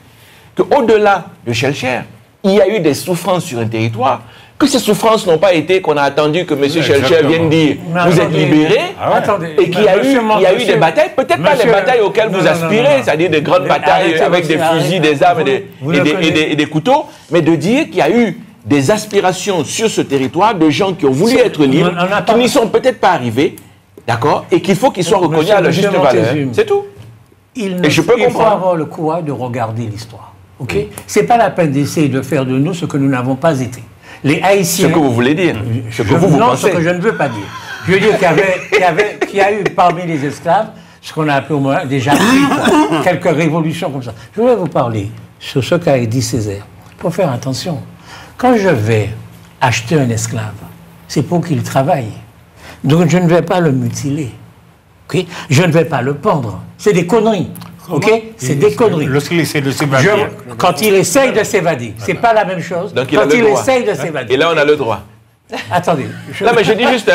qu'au-delà de Schellcher, il y a eu des souffrances sur un territoire, que ces souffrances n'ont pas été qu'on a attendu que M. Schellcher vienne dire vous êtes libérés, et qu'il y a eu des batailles, peut-être pas les batailles auxquelles vous aspirez, c'est-à-dire des grandes batailles avec des fusils, des armes et des couteaux, mais de dire qu'il y a eu des aspirations sur ce territoire de gens qui ont voulu être libres, qui n'y sont peut-être pas arrivés, d'accord, et qu'il faut qu'ils soient reconnus à leur juste valeur. C'est tout. Il faut avoir le courage de regarder l'histoire. Okay? Ce n'est pas la peine d'essayer de faire de nous ce que nous n'avons pas été. Les Haïtiens... Ce que vous voulez dire. Ce que vous pensez. Ce que je ne veux pas dire. Je veux dire qu'il y a eu parmi les esclaves ce qu'on a appelé au moins déjà quelques révolutions comme ça. Je voulais vous parler sur ce qu'a dit Césaire. Il faut faire attention. Quand je vais acheter un esclave, c'est pour qu'il travaille. Donc je ne vais pas le mutiler. Okay? Je ne vais pas le pendre. C'est des conneries. Ok, c'est des conneries. Lorsqu'il essaie de s'évader. Quand il essaye de s'évader, c'est pas la même chose. Donc quand il essaye de s'évader. Et là, on a le droit. Attendez. Non, mais je dis juste,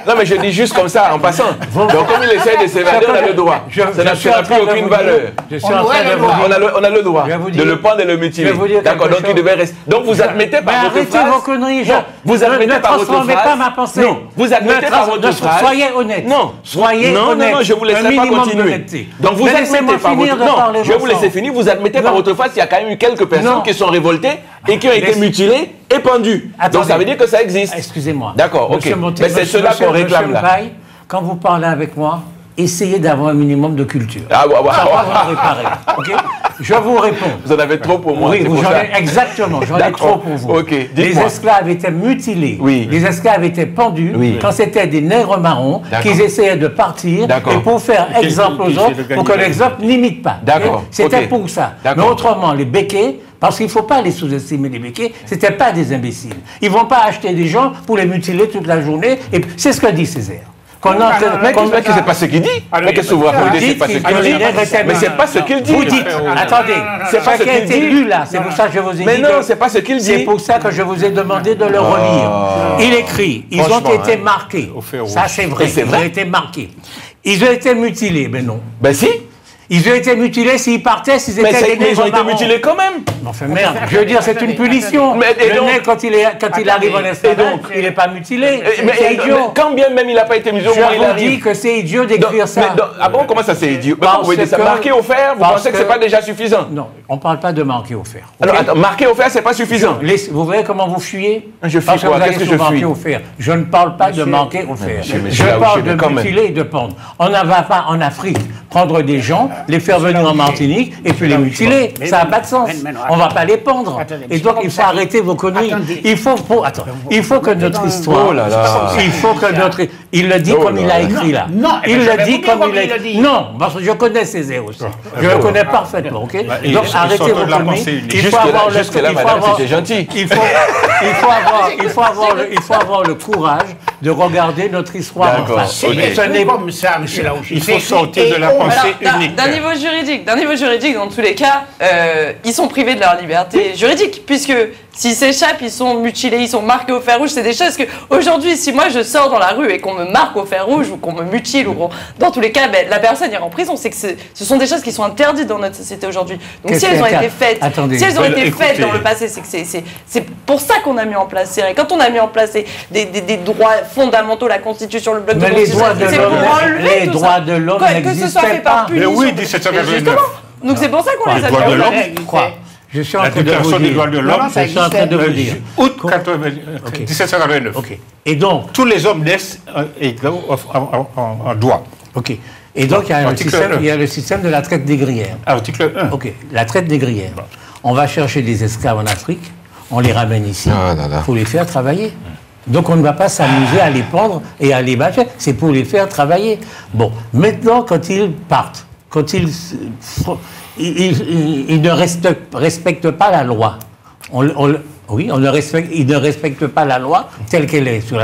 non, mais je dis juste comme ça, en passant. Donc, comme il essaye de s'évader, on a le droit. Ça n'a plus aucune valeur. On a le droit de le prendre et le mutiler. D'accord, donc il devait rester. Donc, vous admettez par votre phrase. Arrêtez vos conneries. Vous admettez par votre phrase. Ne transformez pas ma pensée. Non, vous admettez par votre phrase. Soyez honnête. Non, soyez honnête. Non, je vous laisserai pas continuer. Donc, vous admettez par votre. Non, je vais vous laisser finir. Vous admettez par votre phrase qu'il y a quand même eu quelques personnes qui sont révoltées et qui ont été mutilées et pendues. Donc, ça veut dire que ça existe. Excusez-moi. D'accord, ok. Mais c'est cela qu'on réclame là. Quand vous parlez avec moi, essayez d'avoir un minimum de culture. Ah, ouais, ça va vous réparer. Okay? Je vous réponds. Vous en avez trop pour moi. Oui, exactement, j'en ai trop pour vous. Okay, les esclaves étaient mutilés, oui. Les esclaves étaient pendus, oui. Quand c'était des nègres marrons qu'ils essayaient de partir et pour faire exemple aux autres, pour que l'exemple n'imite pas. C'était pour ça. Mais autrement, les béquets, parce qu'il ne faut pas les sous-estimer, les béquets, ce n'étaient pas des imbéciles. Ils ne vont pas acheter des gens pour les mutiler toute la journée. Et c'est ce que dit Césaire. Mais c'est pas ce qu'il dit. Mais qu'est-ce que vous racontez? C'est pas ce qu'il dit. Mais c'est pas ce qu'il dit. Vous dites, attendez, c'est pas ce qu'il dit. Lu là, c'est pour ça que je vous ai dit. Mais non, c'est pas ce qu'il dit. C'est pour ça que je vous ai demandé de le relire. Il écrit, ils ont été marqués. Ça c'est vrai, ils ont été marqués. Ils ont été mutilés, mais non. Ben si. Ils ont été mutilés s'ils partaient, s'ils étaient des nègres. Mais ils ont été mutilés quand même. Enfin merde, je veux dire, c'est une punition. Le nègre, quand il arrive en esclavage, il n'est pas mutilé. C'est idiot. Quand bien même il n'a pas été mutilé, je vous dis que c'est idiot d'écrire ça. Ah bon, comment ça c'est idiot? Vous voulez dire ça, marqué au fer, vous pensez que ce n'est pas déjà suffisant? Non, on ne parle pas de marqué au fer. Alors attends, marqué au fer, ce n'est pas suffisant. Vous voyez comment vous fuyez? Je fuis quoi? Qu'est-ce que je fuis? Je ne parle pas de marqué au fer. Je parle de mutiler et de pendre. On ne va pas en Afrique prendre des gens les faire venir en Martinique et puis les mutiler. Ça n'a pas de sens. On ne va pas les pendre. Et donc, il faut arrêter vos conneries. Il faut que notre histoire... Il faut que notre... Il le dit comme il a écrit là. Il le dit comme il a écrit. Non, parce que je connais Césaire aussi. Je le connais parfaitement, ok? Donc, arrêtez vos conneries. Il faut avoir le... Il faut avoir le courage de regarder notre histoire en face. Ce n'est pas comme ça, M. Laouchi. Il faut sortir de la pensée unique. D'un niveau juridique, dans tous les cas, ils sont privés de leur liberté juridique, puisque s'ils s'échappent, ils sont mutilés, ils sont marqués au fer rouge. C'est des choses que, aujourd'hui, si moi je sors dans la rue et qu'on me marque au fer rouge ou qu'on me mutile, ou dans tous les cas, la personne ira en prison. C'est que ce sont des choses qui sont interdites dans notre société aujourd'hui. Donc si elles ont été faites, dans le passé, c'est que c'est pour ça qu'on a mis en place ces règles. Quand on a mis en place des droits fondamentaux, la Constitution, le bloc de Constitution, c'est pour enlever les droits de l'homme n'existaient pas. Mais oui, 1789. Donc c'est pour ça qu'on les a mis en place. Je suis en train de vous dire. Août 1789. Ok. Et donc, tous les hommes naissent en droit. Ok. Et donc, il y a le système de la traite négrière. Article 1. Ok. La traite négrière. On va chercher des esclaves en Afrique, on les ramène ici. Il faut les faire travailler. Donc, on ne va pas s'amuser à les pendre et à les battre. C'est pour les faire travailler. Bon. Maintenant, quand ils partent, quand ils ne respectent pas la loi. Ils ne respectent pas la loi telle qu'elle est sur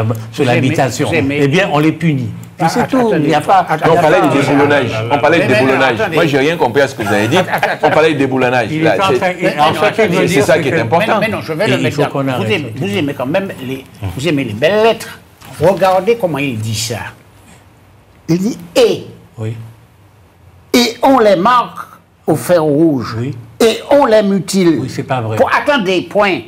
l'habitation. Eh bien, on les punit. Puis c'est tout. Il n'y a pas. On parlait du déboulonnage. Moi, j'ai rien compris à ce que vous avez dit. On parlait du déboulonnage. C'est ça qui est important. Mais non, je vais le mettre. Vous aimez quand même vous aimez les belles lettres. Regardez comment il dit ça. Il dit et. Oui. Et on les marque au fer rouge. Oui. Et on les mutile. Oui, c'est pas vrai. Attendez, point.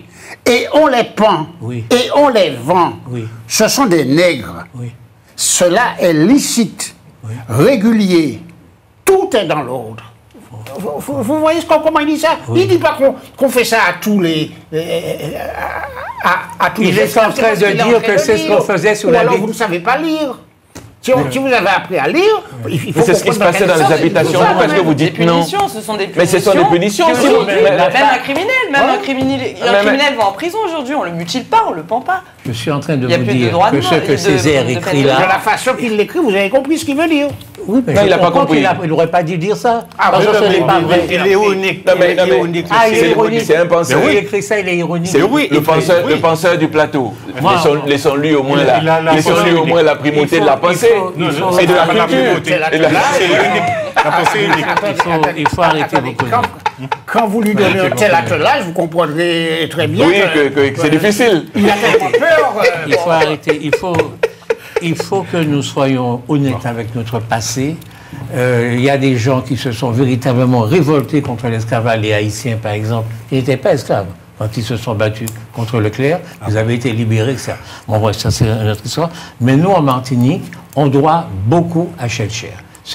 Et on les pend. Oui. Et on les vend. Oui. Ce sont des nègres. Oui. Cela est licite, régulier. Tout est dans l'ordre. Vous voyez comment il dit ça? Il ne dit pas qu'on fait ça à tous les... à tous il est en train de dire que c'est ce qu'on faisait sous la... Alors vous ne savez pas lire. Si vous avez appris à lire, il faut... C'est ce qui se passait dans les habitations, parce que vous dites non. Ce sont des punitions. Mais ce sont des punitions. Même un criminel va en prison aujourd'hui, on ne le mutile pas, on ne le pend pas. Je suis en train de vous dire que ce que Césaire écrit là... De la façon qu'il l'écrit, vous avez compris ce qu'il veut dire. Oui, mais non, il n'a pas compris. Il n'aurait pas dû dire ça. Parce que ce n'est pas vrai. Il est ironique. Il est ironique. C'est un penseur. Il écrit ça, il est ironique. C'est le penseur du plateau. Laissons-lui au moins la primauté de la pensée et de la culture. La pensée unique. Il faut arrêter vos conneries. Quand vous lui donnez un tel attelage, vous comprendrez très bien que c'est difficile. Il a tellement peur. Il faut arrêter. Il faut que nous soyons honnêtes avec notre passé. Il y a des gens qui se sont véritablement révoltés contre l'esclavage. Les Haïtiens, par exemple, ils n'étaient pas esclaves. Quand ils se sont battus contre Leclerc, ils avaient été libérés, etc. Bon, bref, ça c'est notre histoire. Mais nous, en Martinique, on doit beaucoup à Schellcher.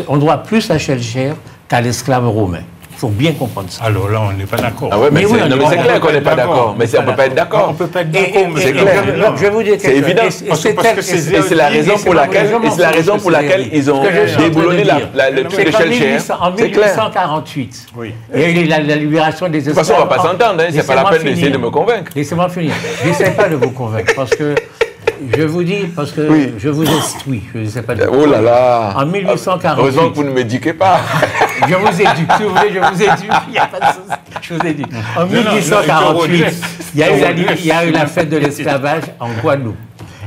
On doit plus à Schellcher qu'à l'esclave romain. Il faut bien comprendre ça. Alors là, on n'est pas d'accord. Ah ouais, mais c'est clair qu'on n'est pas d'accord. Mais on ne peut pas être d'accord. On ne peut pas être d'accord. C'est clair. Je vais vous dire c'est évident. C'est la raison pour laquelle ils ont déboulonné le truc de Schellcher. En 1848, il y a eu la libération des esclaves. De toute façon, on ne va pas s'entendre. Ce n'est pas la peine d'essayer de me convaincre. Laissez-moi finir. Je n'essaie pas de vous convaincre parce que... Je vous dis, parce que je vous instruis, je ne sais pas. Oh là là! En 1848. Heureusement que vous ne m'éduquez pas. Je vous éduque, si vous voulez, je vous éduque, il n'y a pas de souci. Je vous éduque. En 1848, il y a eu la fête de l'esclavage en Guadeloupe.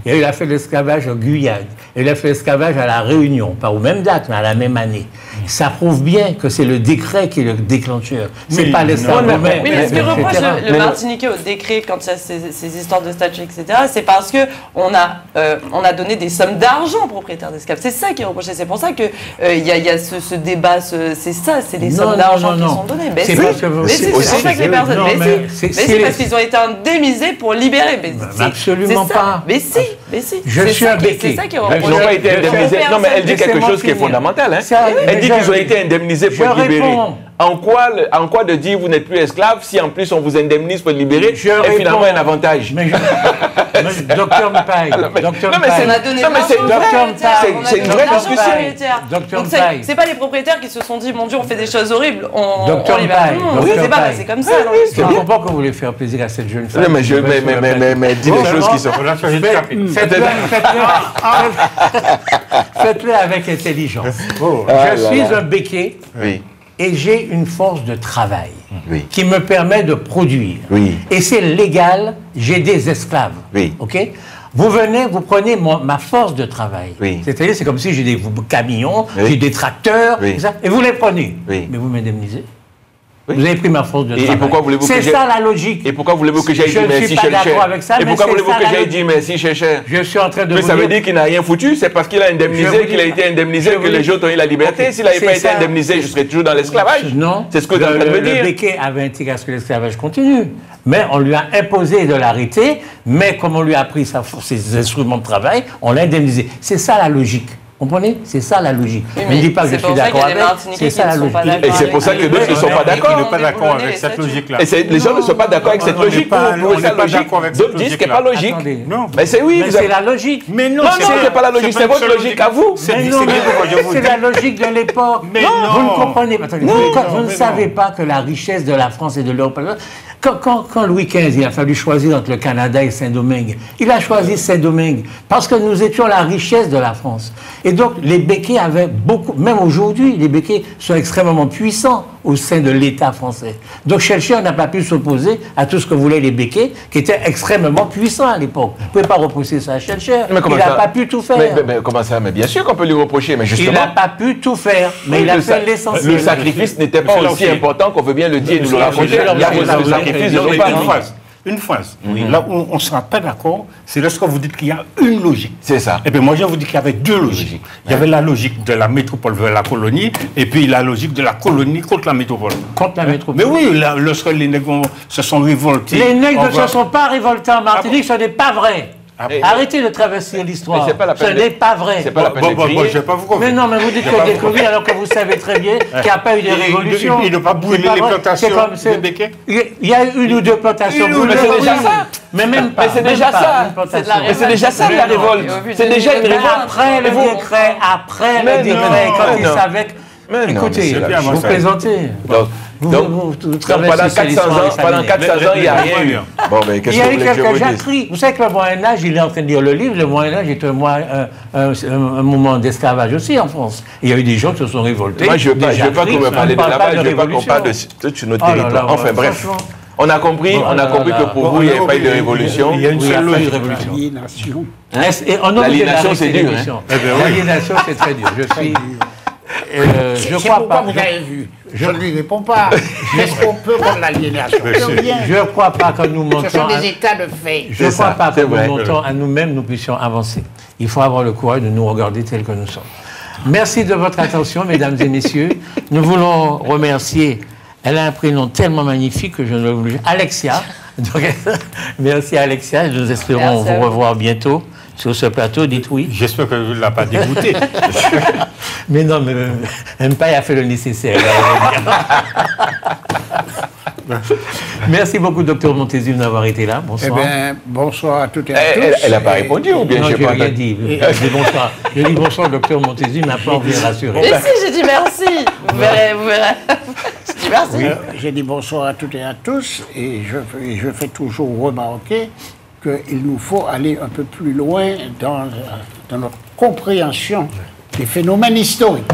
Il y a eu la fête de l'esclavage en Guyane. Il y a eu la fête de l'esclavage à La Réunion, pas aux mêmes dates, mais à la même année. Ça prouve bien que c'est le décret qui est le déclencheur. C'est pas l'esclavage romain. Oui, mais ce que reproche le Martiniquais au décret, quand il y a ces histoires de statuts, etc., c'est parce qu'on a donné des sommes d'argent aux propriétaires d'esclaves. C'est ça qui est reproché. C'est pour ça qu'il y a ce débat. C'est ça, c'est des sommes d'argent qui sont données. C'est pour ça que les personnes... Mais c'est parce qu'ils ont été indemnisés pour libérer. Absolument pas. Mais si. Je suis un béquet. C'est ça qui est reproché. Ils n'ont pas été indemnisés. Non, mais elle dit quelque chose qui est fondamental. Elle dit qu'ils ont été indemnisés pour libérer. en quoi de dire vous n'êtes plus esclave si en plus on vous indemnise pour le libérer est finalement un avantage? Docteur Mpaye, c'est une vraie discussion. Donc c'est pas les propriétaires qui se sont dit, mon Dieu, on fait des choses horribles, on libère tout le monde. Oui, c'est pas passé comme ça. Je comprends que vous voulez faire plaisir à cette jeune femme. Non, mais dis les choses qui sont... Faites-le avec intelligence. Je suis un béquet et j'ai une force de travail qui me permet de produire. Et c'est légal, j'ai des esclaves. OK? Vous venez, vous prenez ma force de travail. C'est-à-dire, c'est comme si j'ai des camions, j'ai des tracteurs, et vous les prenez. Mais vous m'indemnisez. Vous avez pris ma force de travail. Et pourquoi voulez-vous que c'est ça la logique. Et pourquoi voulez-vous que j'aille dire merci, cher? Et pourquoi voulez-vous que j'aille dire merci, cher? Je suis en train de mais ça veut dire qu'il n'a rien foutu, c'est parce qu'il a indemnisé, qu'il a été indemnisé que les autres ont eu la liberté. S'il n'avait pas été indemnisé, je serais toujours dans l'esclavage. Non. C'est ce que vous êtes en train de me dire. Le béquet avait intérêt à ce que l'esclavage continue. Mais on lui a imposé de l'arrêter, mais comme on lui a pris ses instruments de travail, on l'a indemnisé. C'est ça la logique. Vous comprenez? C'est ça la logique. Ne me dis pas que je suis d'accord avec. C'est ça la logique. Et c'est pour ça que d'autres ne sont pas d'accord. Ils ne sont pas d'accord avec cette logique-là. Et les gens ne sont pas d'accord avec cette logique. D'autres disent qu'elle n'est pas logique. Non. Mais c'est oui. C'est la logique. Mais non, ce n'est pas la logique. C'est votre logique à vous. C'est la logique de l'époque. Vous ne comprenez pas. Vous ne savez pas que la richesse de la France et de l'Europe... Quand Louis XV, il a fallu choisir entre le Canada et Saint-Domingue, il a choisi Saint-Domingue parce que nous étions la richesse de la France. Et donc, les béquets avaient beaucoup, même aujourd'hui, les béquets sont extrêmement puissants au sein de l'État français. Donc, Schellcher n'a pas pu s'opposer à tout ce que voulaient les béquets, qui étaient extrêmement puissants à l'époque. Vous ne pouvez pas repousser ça à Schellcher. Il n'a pas pu tout faire. Mais comment ça? Mais bien sûr qu'on peut lui reprocher, mais justement... Il n'a pas pu tout faire, mais il a fait l'essentiel. Le sacrifice n'était pas aussi important qu'on veut bien le dire et nous le raconter. Il y a le sacrifice de nos parents. Une phrase. Là où on ne sera pas d'accord, c'est lorsque vous dites qu'il y a une logique. C'est ça. Et bien moi, je vous dis qu'il y avait deux logiques. Il y avait la logique de la métropole vers la colonie, et puis la logique de la colonie contre la métropole. Contre la métropole. Mais oui, lorsque les nègres se sont révoltés... Les nègres ne se sont pas révoltés en Martinique, ce n'est pas vrai. Arrêtez de travestir l'histoire. Ce n'est pas vrai. C'est pas la peine de crier. Je ne vais pas vous convaincre. Mais non, mais vous dites que des conneries alors que vous savez très bien qu'il n'y a pas eu de révolution. Il ne pas brûler les plantations de béquets. Il y a une ou deux plantations brûlées. Mais c'est déjà ça. Mais même pas. Mais c'est déjà ça. Mais c'est déjà ça la révolte. C'est déjà une révolte. Après le décret, quand ils savaient... Écoutez, vous plaisantez. Donc pendant 400 ans, il n'y a rien eu. Bon, mais qu'est-ce que vous voulez que je vous dise? Vous savez que le Moyen-Âge, il est en train de lire le livre, le Moyen-Âge est un moment d'esclavage aussi en France. Il y a eu des gens qui se sont révoltés. Moi, je ne veux pas qu'on me parle d'esclavage, je veux pas qu'on parle de toute notre territoire. Enfin bref, on a compris que pour vous, il n'y avait pas eu de révolution. Il y a une seule révolution. L'aliénation, c'est dur. L'aliénation, c'est très dur. Je crois pas. Vous avez vu. Je ne lui réponds pas. Est-ce qu'on peut contre l'aliénation? Je ne crois pas que nous montions. Ce sont des états de fait. Je ne crois pas que nous montons à nous-mêmes, nous puissions avancer. Il faut avoir le courage de nous regarder tels que nous sommes. Merci de votre attention, mesdames et messieurs. Nous voulons remercier. Elle a un prénom tellement magnifique que je ne le voulais. Alexia. Donc, merci Alexia. Nous espérons vous revoir bientôt sur ce plateau. Dites oui. J'espère que vous ne l'avez pas dégoûté. Mais non, mais Mpaye a fait le nécessaire. Merci beaucoup, docteur Montezuma, d'avoir été là. Bonsoir. Eh bien, bonsoir à toutes et à tous. Elle n'a pas répondu ou bien je n'ai rien dit. Je dis bonsoir. Je dis bonsoir, docteur Montezuma, n'a pas envie de rassurer. Mais si, j'ai dit merci. Vous verrez. J'ai dit merci. Oui, j'ai dit bonsoir à toutes et à tous. Et je fais toujours remarquer qu'il nous faut aller un peu plus loin dans notre compréhension des phénomènes historiques.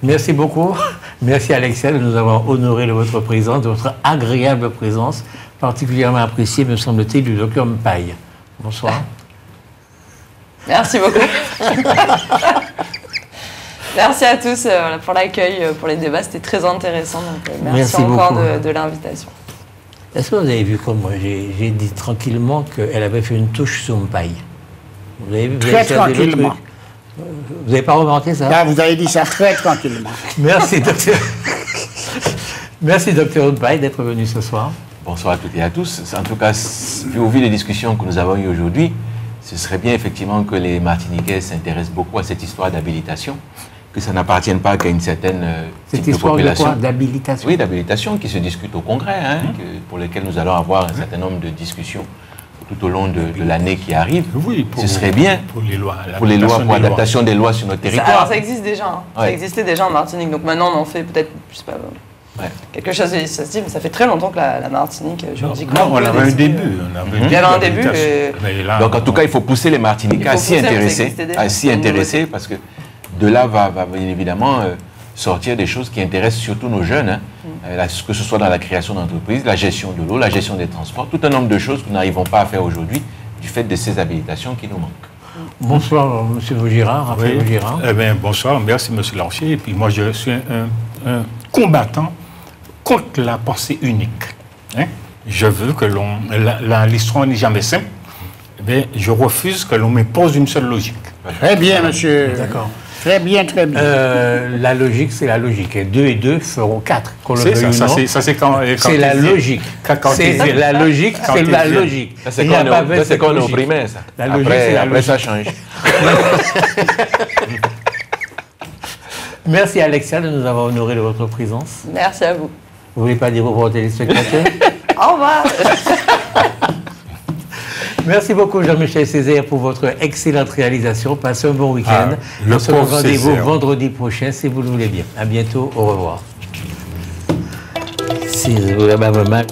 Merci beaucoup. Merci Alexia de nous avoir honoré de votre présence, de votre agréable présence, particulièrement appréciée, me semble-t-il, du docteur Mpaye. Bonsoir. Merci beaucoup. Merci à tous pour l'accueil, pour les débats, c'était très intéressant. Donc, merci encore de l'invitation. Est-ce que vous avez vu comme moi, j'ai dit tranquillement qu'elle avait fait une touche sur Mpaye? Vous avez vu? Très tranquillement. Vous n'avez pas remarqué ça? Là, vous avez dit ça très tranquillement. Merci, docteur. Merci, docteur Mpaye, d'être venu ce soir. Bonsoir à toutes et à tous. En tout cas, au vu des discussions que nous avons eues aujourd'hui, ce serait bien effectivement que les Martiniquais s'intéressent beaucoup à cette histoire d'habilitation que ça n'appartienne pas qu'à une certaine Cette histoire de quoi? D'habilitation? Oui, d'habilitation qui se discute au Congrès, hein, pour lesquels nous allons avoir un certain nombre de discussions tout au long de l'année qui arrive. Oui, ce serait bien pour les lois, pour l'adaptation des lois sur notre territoire. Alors ça existe déjà, hein. Ça existait déjà en Martinique, donc maintenant on en fait peut-être, je sais pas, quelque chose de législatif, mais ça fait très longtemps que la Martinique juridiquement... Non, on avait un début. Il y avait un début. Donc en tout cas, il faut pousser les Martiniquais à s'y intéresser, parce que de là va bien évidemment sortir des choses qui intéressent surtout nos jeunes, hein. Que ce soit dans la création d'entreprises, la gestion de l'eau, la gestion des transports, tout un nombre de choses que nous n'arrivons pas à faire aujourd'hui du fait de ces habilitations qui nous manquent. Bonsoir, M. Vaugirard, Raphaël Vaugirard. Bonsoir, merci, M. Lancier. Et puis moi, je suis un combattant contre la pensée unique. Hein? Je veux que l'histoire n'est jamais simple. Je refuse que l'on m'impose une seule logique. Très bien, monsieur. D'accord. Très bien, très bien. La logique, c'est la logique. Et 2 et 2 feront 4. C'est ça, c'est quand c'est la logique. C'est la logique, c'est la logique. Ça, c'est quand on est au primaire, ça. La logique, c'est la logique. Après, ça change. Merci, Alexia, de nous avoir honoré de votre présence. Merci à vous. Vous voulez pas dire au revoir aux téléspectateurs? Au revoir. Merci beaucoup, Jean-Michel Césaire, pour votre excellente réalisation. Passez un bon week-end. On se donne rendez-vous vendredi prochain, si vous le voulez bien. À bientôt. Au revoir. Si vous voulez mal.